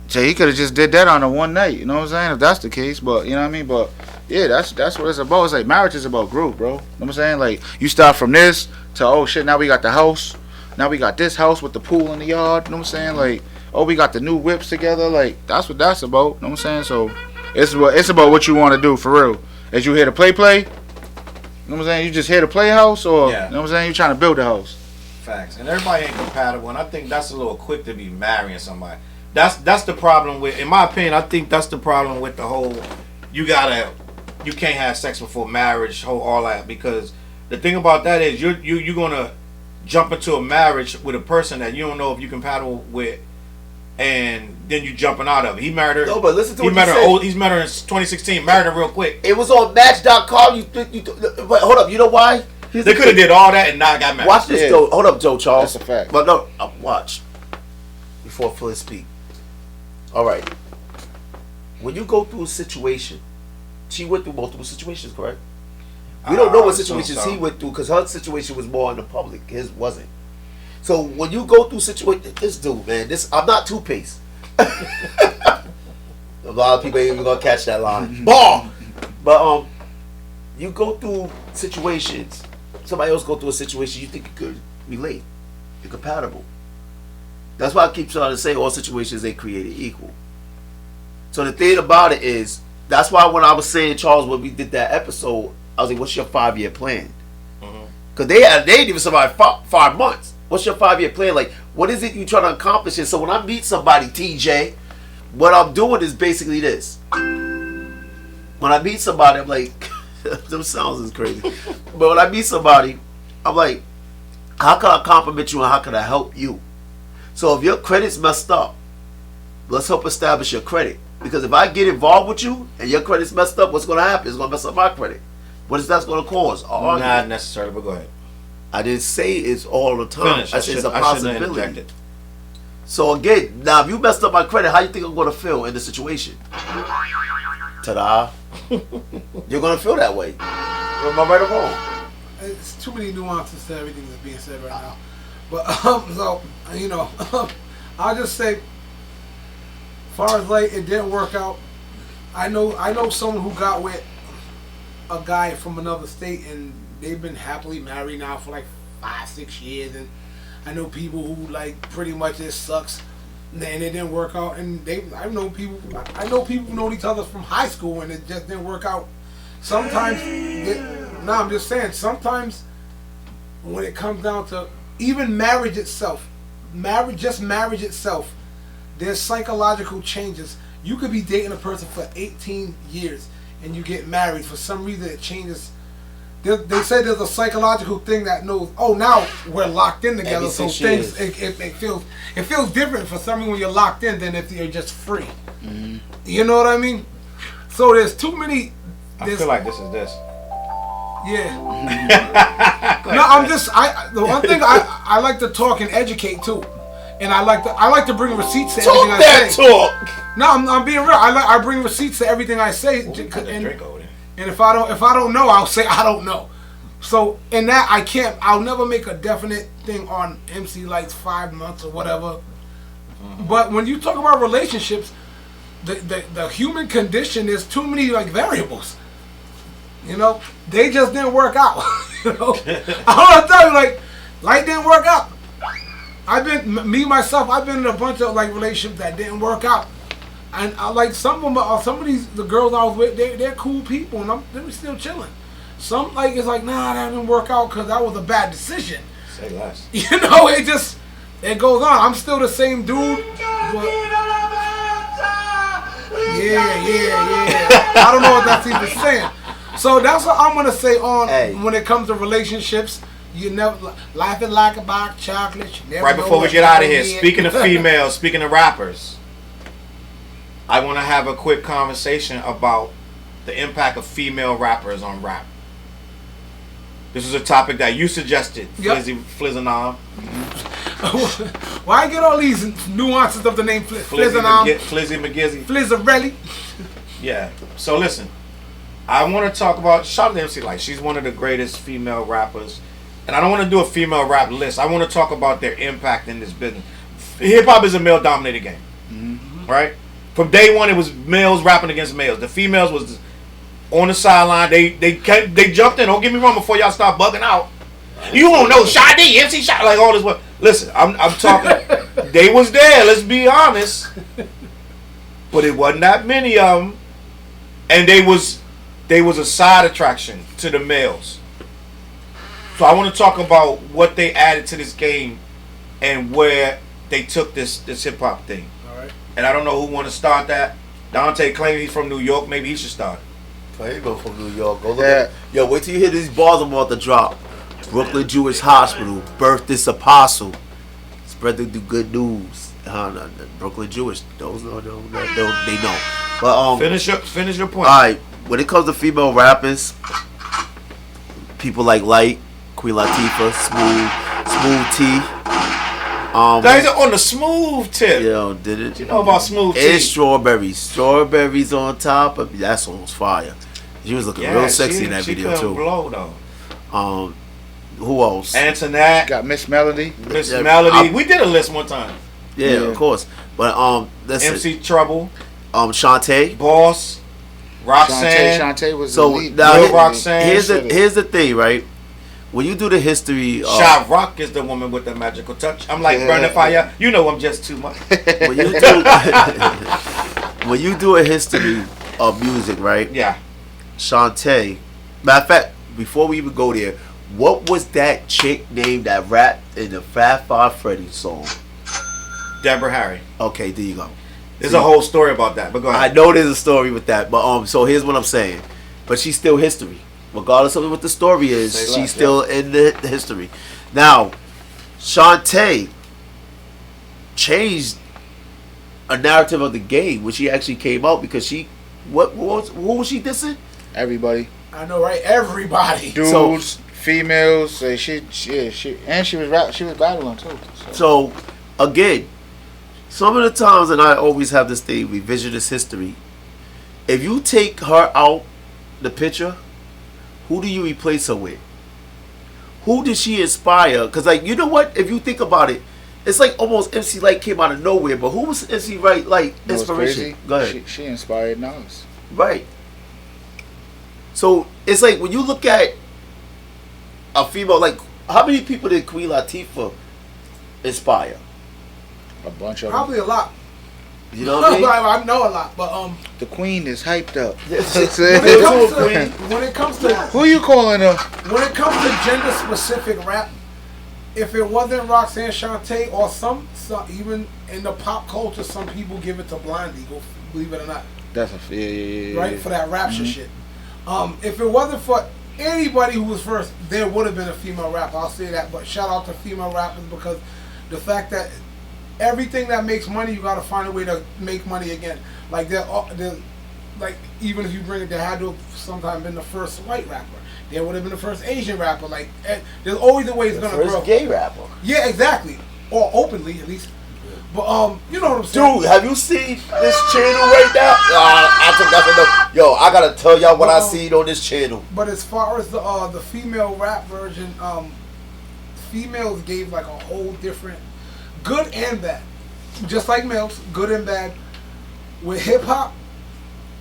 So he could have just did that on a one night. You know what I'm saying? If that's the case, but you know what I mean. But yeah, that's what it's about. It's like marriage is about growth, bro. You know what I'm saying? Like you start from this to, oh shit, now we got the house. Now we got this house with the pool in the yard. You know what I'm saying? Like, oh, we got the new whips together. Like that's what that's about. You know what I'm saying? So it's about what you want to do for real. Is you here to play? You know what I'm saying? You just here to play house, or yeah. You know what I'm saying? You trying to build a house. Facts. And everybody ain't compatible, and I think that's a little quick to be marrying somebody. That's the problem with, in my opinion, I think that's the problem with the whole, you can't have sex before marriage, all that, because the thing about that is you're gonna jump into a marriage with a person that you don't know if you're compatible with, and then you jumping out of it. He married her. No, but listen to what he's met her in 2016, married her real quick. It was on Match.com. But hold up, you know why? They could have did all that and not got married. Watch this though. Hold up, Joe Charles. That's a fact. But no, watch before Flizz speak. All right. When you go through a situation, she went through multiple situations, correct? We don't know what situations he went through because her situation was more in the public. His wasn't. So when you go through situations, this dude, man, I'm not toothpaste. A lot of people ain't even gonna catch that line. Ball. But you go through situations. Somebody else go through a situation you think you could relate. You're compatible. That's why I keep trying to say all situations ain't created equal. So the thing about it is, that's why when I was saying, Charles, when we did that episode, I was like, what's your 5-year plan? Because they didn't even survive 5 months. What's your 5-year plan? Like, what is it you trying to accomplish? And so when I meet somebody, TJ, what I'm doing is basically this. when I meet somebody, I'm like, them sounds is crazy. But when I meet somebody, I'm like, how can I compliment you and how can I help you? So if your credit's messed up, let's help establish your credit. Because if I get involved with you and your credit's messed up, what's going to happen? It's going to mess up my credit. What is that going to cause? Not necessarily, but go ahead. I didn't say it's all the time. Finish. I said it's a I shouldn't have possibility. interjected. So again, now if you messed up my credit, how you think I'm going to feel in the situation? Ta-da. You're going to feel that way. Am I right or wrong? It's too many nuances to everything that's being said right now. But so you know, I'll just say, as far as Lyte, it didn't work out. I know someone who got with a guy from another state, and they've been happily married now for like 5-6 years, and I know people who like pretty much it sucks, and it didn't work out. And I know people who know each other from high school, and it just didn't work out. Sometimes, I'm just saying, sometimes when it comes down to even marriage itself, there's psychological changes. You could be dating a person for 18 years and you get married. For some reason, it changes. They say there's a psychological thing that knows, oh, now we're locked in together. Every So 6 things, years. it feels different for some reason when you're locked in than if you're just free. Mm-hmm. You know what I mean? So there's too many. I feel like this is this. Yeah. No, the one thing I like to talk and educate too, and I like to bring receipts to everything I say. Talk. No, I'm being real. I bring receipts to everything I say, and if I don't know, I'll say I don't know. So in that I'll never make a definite thing on MC Lyte's 5 months or whatever. But when you talk about relationships, the human condition is too many like variables. You know, they just didn't work out. You know, I want to tell you, like, Lyte didn't work out. I've been in a bunch of like relationships that didn't work out, and I like some of these the girls I was with, they're cool people, and they were still chilling. Some like it's like that didn't work out because that was a bad decision. Say less. You know, it goes on. I'm still the same dude. But yeah. I don't know what that's even saying. So that's what I'm gonna say when it comes to relationships. You never laughing like a box of chocolate. Right before we get out of here, speaking of females, speaking of rappers, I want to have a quick conversation about the impact of female rappers on rap. This is a topic that you suggested, Flizz and Nam. Why get all these nuances of the name Flizz and Nam? Flizzy McGizzy. Flizzarelli. Yeah. So listen, I want to talk about shout out to MC Lyte. She's one of the greatest female rappers. And I don't want to do a female rap list. I want to talk about their impact in this business. Hip hop is a male dominated game. Mm-hmm. Right? From day one, it was males rapping against males. The females was on the sideline. They jumped in. Don't get me wrong before y'all start bugging out. You won't know Sade, MC Sade, like all this. What? Listen, I'm talking. They was there. Let's be honest. But it wasn't that many of them. And they was a side attraction to the males. So I want to talk about what they added to this game and where they took this hip hop thing. All right. And I don't know who want to start that. Dante claims he's from New York. Maybe he should start. There you go from New York. Go look at, yo, wait till you hear these bars I'm about to drop. Brooklyn Jewish Hospital birthed this apostle. Spread the good news. Brooklyn Jewish. Those know, they know. But finish your point. All right. When it comes to female rappers, people like Lyte, Queen Latifah, Smooth T. Guys are on the smooth tip. Yo, did it? You know about Smooth T? And Strawberries. Strawberries on top of that song's fire. She was looking real sexy in that video too. Blow, though. Who else? Antoinette. Got Miss Melody. Miss Melody. We did a list one time. Yeah, of course. But MC Trouble. Shantae. Boss. Roxanne. Shantae was so the lead. now Roxanne. Here's the thing, right? When you do the history, Shot Rock is the woman with the magical touch. I'm like burning fire. You know I'm just too much. when you do a history of music, right? Yeah. Shantae. Matter of fact, before we even go there, what was that chick name that rapped in the Fat Five Freddy song? Deborah Harry. Okay, there you go. There's a whole story about that, but go I ahead. know there's a story with that, but so here's what I'm saying. But she's still history, regardless of what the story is. Say She's less, still in the history. Now, Shantae changed a narrative of the game when she actually came out because she, who was she dissing? Everybody, I know, right? Everybody. dudes, females. She was battling too. So, again, some of the times, and I always have this thing, revisionist history. If you take her out the picture, who do you replace her with? Who did she inspire? Because, like, you know what? If you think about it, it's like almost MC Lyte came out of nowhere. But who was MC Lyte You know what's inspiration? crazy? Go ahead. She inspired Nas. Right. So it's like when you look at a female, like how many people did Queen Latifah inspire? A bunch of them. Probably a lot. You know what I mean? I know a lot, but The Queen is hyped up. when it comes to Who you calling her? when it comes to gender specific rap, if it wasn't Roxanne Shante or some even in the pop culture, some people give it to Blondie. Go believe it or not, That's a yeah. right? For that rapture shit. If it wasn't for anybody who was first, there would have been a female rapper. I'll say that. But shout out to female rappers because the fact that everything that makes money, you got to find a way to make money again. Like like even if you bring it, there had to have sometime been the first white rapper. There would have been the first Asian rapper. Like there's always a way it's gonna First grow. gay rapper. Yeah, exactly, or openly at least. But you know what I'm saying, Dude, have you seen this channel right now? I took that from the. Yo, I gotta tell y'all what I seen on this channel. But as far as the female rap version, females gave like a whole different, good and bad, just like males, good and bad. With hip hop,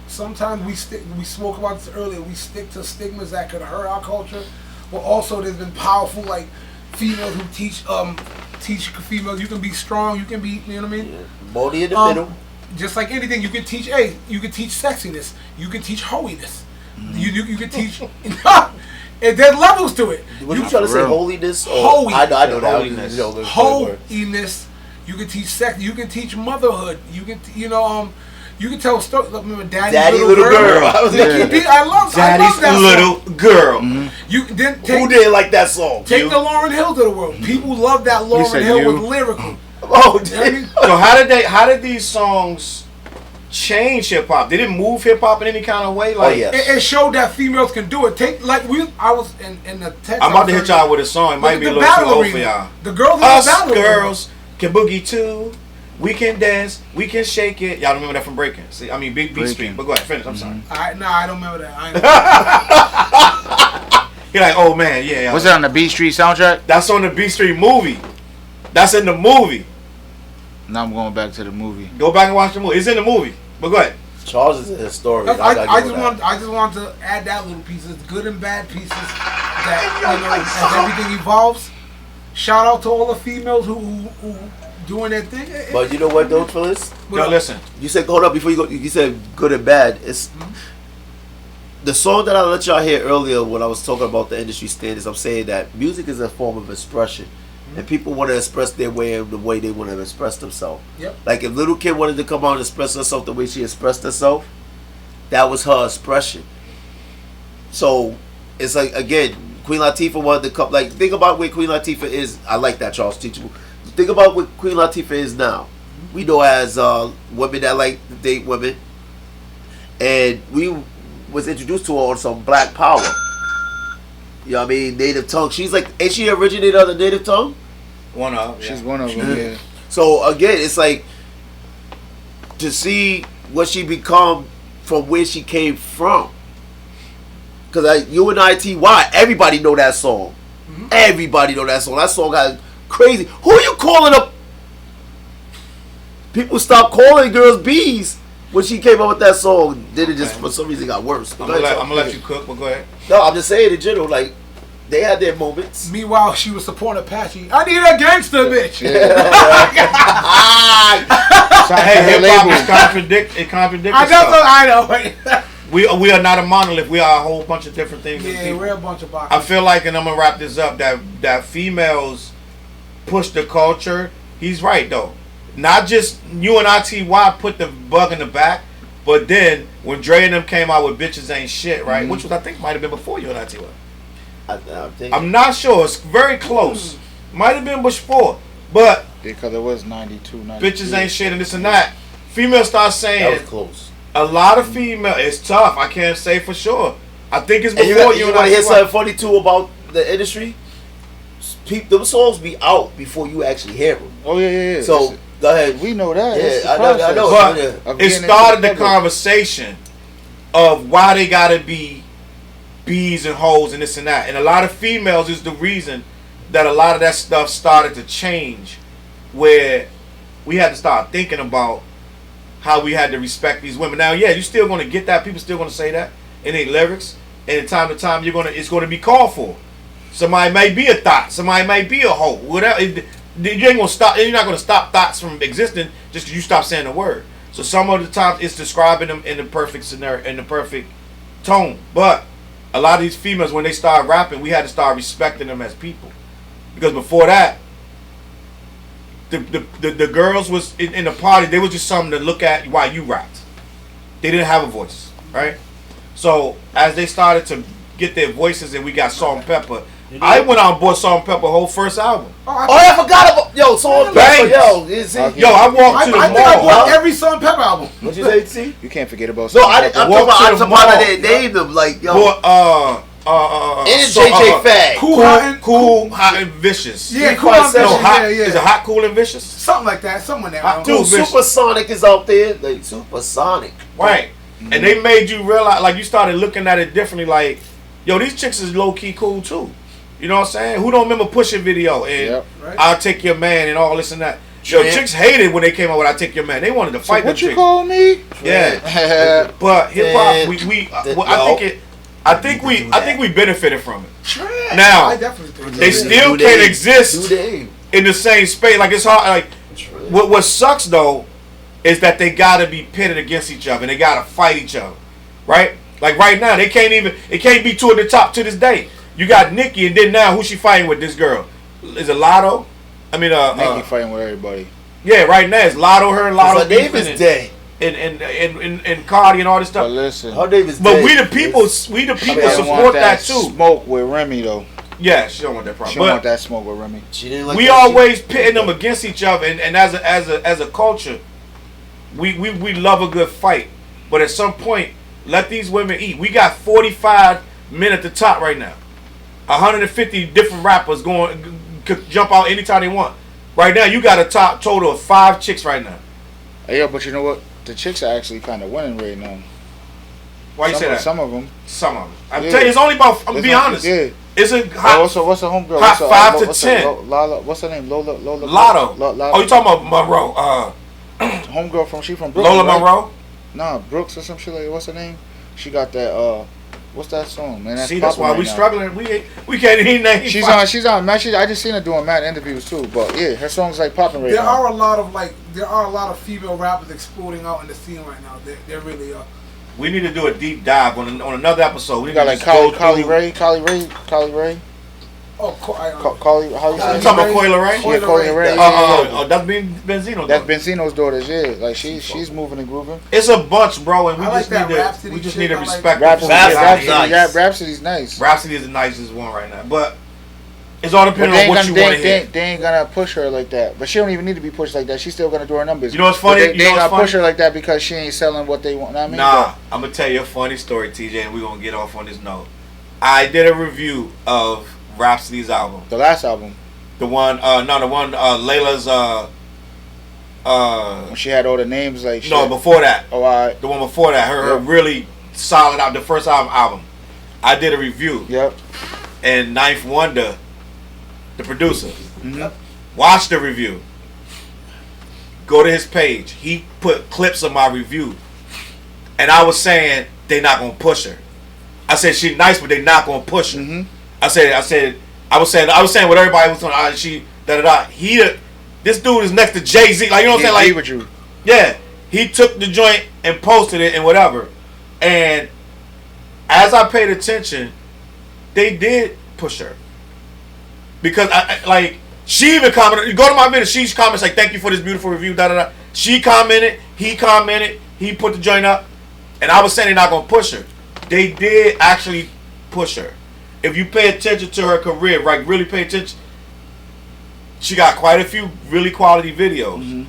sometimes we spoke about this earlier. We stick to stigmas that could hurt our culture, but also there's been powerful like females who teach females you can be strong, you can be, you know what I mean? Body in the middle. Just like anything, you can teach. You can teach sexiness. You can teach holiness. You can teach. And there's levels to it. What you trying to say? Holiness? Or, Holy. I know that. Holiness. Holiness. You can teach sex. You can teach motherhood. You can you can tell stories. Remember Daddy Little Girl. I love Daddy's that little song. girl. You then Who didn't like that song? take You? the Lauryn Hills of the world. People love that Lauryn said Hill you. was lyrical. Oh, You know what I mean? So how did these songs change hip hop? Did it move hip hop in any kind of way? Like, yeah. It showed that females can do it. I was in the text. I'm about to hit y'all with a song. It might be a little too old for y'all. The girls in the Us battle arena. girls can boogie too. We can dance. We can shake it. Y'all remember that from Breaking? See, I mean, Big Beat Street. But go ahead, finish. I'm sorry. I don't remember that. You're like, oh man, yeah. Was that on the B Street soundtrack? That's on the B Street movie. That's in the movie. Now I'm going back to the movie. Go back and watch the movie. It's in the movie. But go ahead. Challz is a historian. I just want to add that little piece. It's good and bad pieces that as everything evolves. Shout out to all the females who doing their thing. But you know what, though, Phyllis? Yo, listen. You said, hold up, before you go, you said good and bad. It's the song that I let y'all hear earlier when I was talking about the industry standards. I'm saying that music is a form of expression. And people want to express their way in the way they want to express themselves. Yep. Like if Little Kid wanted to come out and express herself the way she expressed herself, that was her expression. So it's like, again, Queen Latifah wanted to come. Like, think about where Queen Latifah is. I like that, Charles Teachable. Think about what Queen Latifah is now. We know as women that like to date women, and we was introduced to her on some Black Power. You know what I mean? Native tongue. She's like, ain't she originated on the native tongue? One of. She's one of them. Yeah. So again, it's like to see what she become from where she came from. Cause like UNITY, everybody know that song. Everybody know that song. That song got crazy. Who you calling up? People stopped calling girls bees when she came up with that song. Then it just for some reason got worse. I'm gonna let you cook, but go ahead. No, I'm just saying in general, like they had their moments. Meanwhile, she was supporting Apache. I need a gangster bitch. Hey, hip hop it contradicts itself. I know. We are not a monolith. We are a whole bunch of different things. Yeah, we're a bunch of boxes. I feel like, and I'm gonna wrap this up, that females push the culture. He's right though. not just you and ITY put the bug in the back, but then when Dre and them came out with Bitches Ain't Shit, right? Which was, I think, might have been before you and ITY. I'm not sure. It's very close. Might have been before. But because it was 92, 93. Bitches Ain't Shit and this and that. Females start saying. That was close. A lot of female. It's tough. I can't say for sure. I think it's before you want to hear something funny too about the industry? Those songs be out before you actually hear them. Oh yeah. So go ahead. We know that. Yeah, I know. But it started the conversation of why they gotta be bees and hoes and this and that. And a lot of females is the reason that a lot of that stuff started to change, where we had to start thinking about how we had to respect these women. Now, yeah, you're still gonna get that. People still gonna say that in their lyrics, and time to time it's gonna be called for. Somebody may be a thought. Somebody may be a hoe. Whatever. You ain't gonna stop. You're not gonna stop thoughts from existing just because you stop saying the word. So some of the times it's describing them in the perfect scenario, in the perfect tone. But a lot of these females, when they start rapping, we had to start respecting them as people, because before that, the girls was in the party. They was just something to look at while you rapped. They didn't have a voice, right? So as they started to get their voices, and we got Salt and Pepper. I went out and bought Salt and Pepper whole first album. I forgot about Salt and Pepper. I walked to the mall. I think I bought every Salt and Pepper album. What you say, T? You can't forget about. No, I'm talking about I didn't name them like and JJ Fag. Cool, hot and vicious. Yeah, cool, hot, hot. Is it hot, cool, and vicious? Something like that. Something like that. Dude, Supersonic is out there. Like Supersonic. Right. Mm-hmm. And they made you realize, like, you started looking at it differently. Like, yo, these chicks is low key cool too. You know what I'm saying? Who don't remember Pushing video and I'll Take Your Man and all this and that? Yo, chicks hated when they came out with "I Take Your Man." They wanted to fight. So what you chicks. call me? Yeah, but hip hop, I think we benefited from it. Now I definitely think they still can't exist in the same space. Like, it's hard. Like, what sucks though is that they gotta be pitted against each other and they gotta fight each other, right? Like right now, they can't even. It can't be two at the top to this day. You got Nicki, and then now who's she fighting with? This girl, is it Lotto? I mean, Nicki fighting with everybody. Yeah, right now it's Lotto, her, Lotto. Her name is Day. And Cardi and all this stuff. But listen, her name is but we the people support that too. Smoke with Remy though. Yeah, she don't want that problem. She don't want that smoke with Remy. She didn't like we always pitting them against each other, and as a culture, we love a good fight. But at some point, let these women eat. We got 45 men at the top right now. 150 different rappers could jump out anytime they want. Right now, you got a top total of 5 chicks right now. Yeah, but you know what? The chicks are actually kind of winning right now. Why you say that? Some of them. I'm telling you, it's only about. I'm gonna be honest. Yeah. It's a hot. What's the homegirl? Hot 5 to 10. What's her name? Lola. Lotto. Oh, you talking about Monroe? Homegirl from Brooklyn. Lola Monroe. Nah, Brooks or some shit like. What's her name? She got that. What's that song, man? See, that's why we struggling. We can't even name. She's on. Man, I just seen her doing mad interviews too. But yeah, her songs like popping right now. There are a lot of female rappers exploding out in the scene right now. There really are. We need to do a deep dive on another episode. We got like Collie Ray. Oh, Collie. How you say? You talking about Coyle Ray? Yeah, Coyle Ray. That's Benzino. That's Benzino's daughters. Yeah, like she's moving and grooving. It's a bunch, bro, and we just need to respect. Rhapsody's nice. Rhapsody is the nicest one right now, but it's all depending on what you want to hear. They ain't gonna push her like that, but she don't even need to be pushed like that. She's still gonna do her numbers. You know what's funny? They ain't gonna push her like that because she ain't selling what they want. Know what I mean? Nah, I'm gonna tell you a funny story, TJ, and we're gonna get off on this note. I did a review of Rhapsody's album. The last album. The one, Layla's, when she had all the names like shit. No, before that. Oh, alright. The one before that, her really solid out, the first album. I did a review. Yep. And Ninth Wonder, the producer, watched the review. Go to his page. He put clips of my review. And I was saying, they not gonna push her. I said, she's nice, but they not gonna push her. Mm-hmm. I was saying what everybody was saying. This dude is next to Jay-Z. Like, you know what I'm saying? Like, with you. Yeah, he took the joint and posted it and whatever. And as I paid attention, they did push her because She even commented. You go to my video. She comments like, "Thank you for this beautiful review." Da da da. She commented. He commented. He put the joint up, and I was saying they're not gonna push her. They did actually push her. If you pay attention to her career, like really pay attention, she got quite a few really quality videos. Mm-hmm.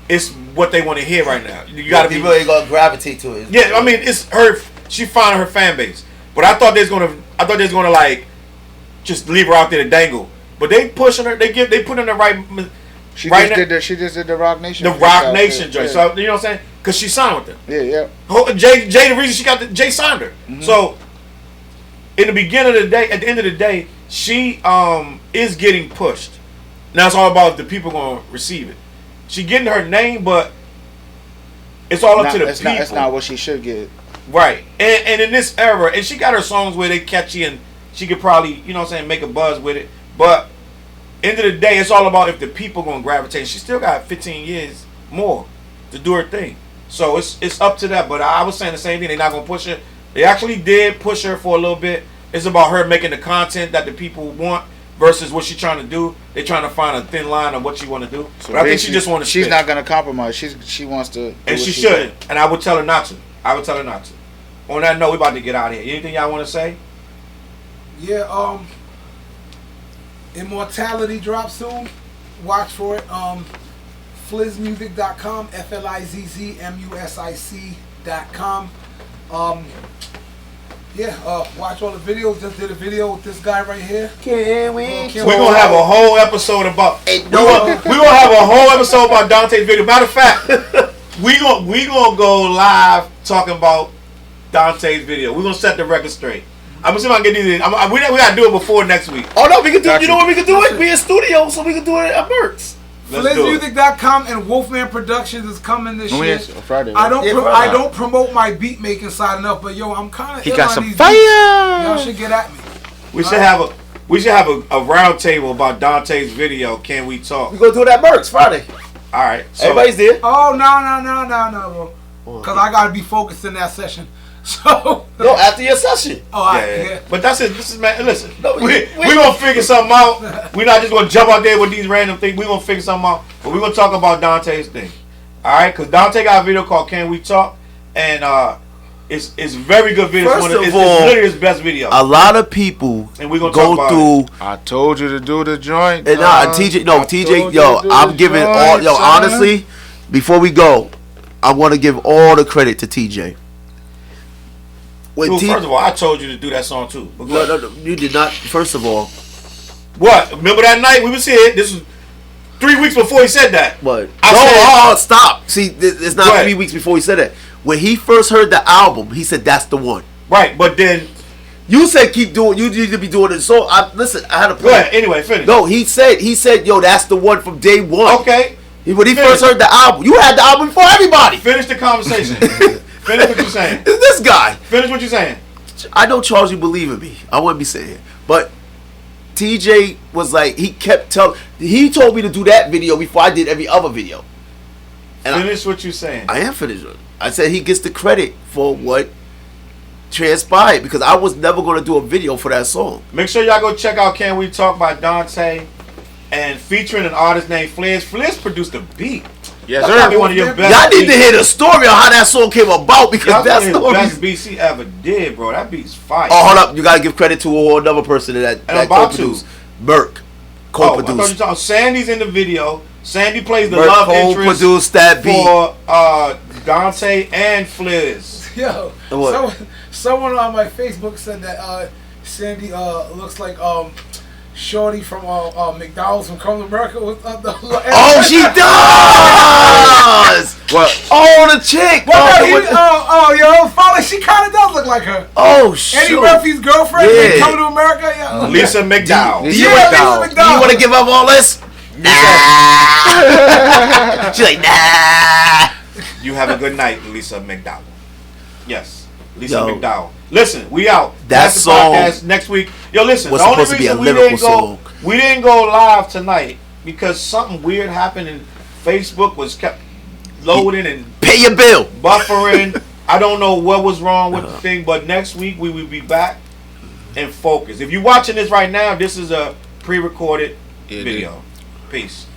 It's what they want to hear right now. You gotta people ain't gonna gravitate to it. Yeah, I mean it's her. She found her fan base, but I thought they was gonna like just leave her out there to dangle. But they pushing her. They put in the right. She just did the Rock Nation. The Rock Nation joint. So you know what I'm saying? Because she signed with them. Yeah. Jay, the reason she got Jay signed her. Mm-hmm. So in the beginning of the day, at the end of the day, she is getting pushed. Now it's all about if the people gonna receive it. She getting her name, but it's all up to the people. It's not what she should get. Right. And in this era, and she got her songs where they catchy and she could probably, you know what I'm saying, make a buzz with it. But end of the day, it's all about if the people gonna gravitate. She still got 15 years more to do her thing. So it's up to that. But I was saying the same thing. They're not gonna push her. They actually did push her for a little bit. It's about her making the content that the people want versus what she's trying to do. They're trying to find a thin line of what she want to do. So but I think she just want to. She's not gonna compromise. She wants to. And she shouldn't. And I would tell her not to. On that note, we about to get out of here. Anything y'all want to say? Yeah. Immortality drops soon. Watch for it. Flizzmusic.com. FLIZZMUSIC.com. Watch all the videos. Just did a video with this guy right here. We're gonna have a whole episode about. We're gonna have a whole episode about Dante's video. Matter of fact, we gonna go live talking about Dante's video. We're gonna set the record straight. I'm gonna see if I can get these. We gotta do it before next week. Oh no, we can do. You know what we can do it? We in studio, so we can do it at Mertz. Flizzmusic.com and Wolfman Productions is coming this year. Friday. I don't promote my beat making side enough, but yo, I'm kind of. He got some these fire. Beats. Y'all should get at me. We should have a round table about Dante's video. Can we talk? We gonna do it at Mertz Friday. All right. So, everybody's there. Oh no, bro. Because I gotta be focused in that session. So no, after your session. Oh, yeah. But that's it. This is man. Listen, no, we gonna figure something out. We're not just gonna jump out there with these random things. We gonna figure something out. But we gonna talk about Dante's thing. All right, because Dante got a video called "Can We Talk," and it's a very good video. First of all, it's literally his best video. A lot of people and we gonna go talk through. it. I told you to do the joint. And TJ, yo, I'm giving all. Yo, honestly, before we go, I want to give all the credit to TJ. First of all, I told you to do that song too. No, you did not. First of all, what? Remember that night we was here? This was 3 weeks before he said that. What? I said, stop. See, it's not 3 weeks before he said that. When he first heard the album, he said that's the one. Right, but then you said keep doing. You need to be doing it. So listen, I had a plan. Anyway, finish. No, he said, yo, that's the one from day one. Okay. When he first heard the album, you had the album before everybody. Finish the conversation. Finish what you're saying. This guy. Finish what you're saying. I know, Charles, you believe in me. I wouldn't be saying it. But TJ was like, he told me to do that video before I did every other video. And finish what you're saying. I am finished. I said he gets the credit for what transpired because I was never going to do a video for that song. Make sure y'all go check out Can We Talk by Dante and featuring an artist named Flizz. Flizz produced the beat. Yes, sir. One of your best y'all need beats. to hear the story on how that song came about because that's the best beats he ever did, bro. That beat's fire. Oh, hold up. You got to give credit to a whole other person that co-produced. Merc co-produced. I thought you talking. Sandy's in the video. Sandy plays the Merc love interest co-produced that beat for Dante and Flizz. Yo, someone on my Facebook said that Sandy looks like Shorty from McDonald's from Come to America with the she does. What? Oh, the chick. Finally, she kind of does look like her. Oh, shit. Eddie Murphy's girlfriend in Coming to America. Yeah. Lisa McDowell. Lisa McDowell. Do you want to give up all this? Nah. She's like, nah. You have a good night, Lisa McDowell. Yes, Lisa McDowell. Listen, we out. That song podcast next week. Yo, listen. Was the only supposed to be a reason lyrical we didn't go live tonight because something weird happened and Facebook was kept loading and pay your bill, buffering. I don't know what was wrong with the thing, but next week we will be back and focus. If you're watching this right now, this is a pre-recorded video. Peace.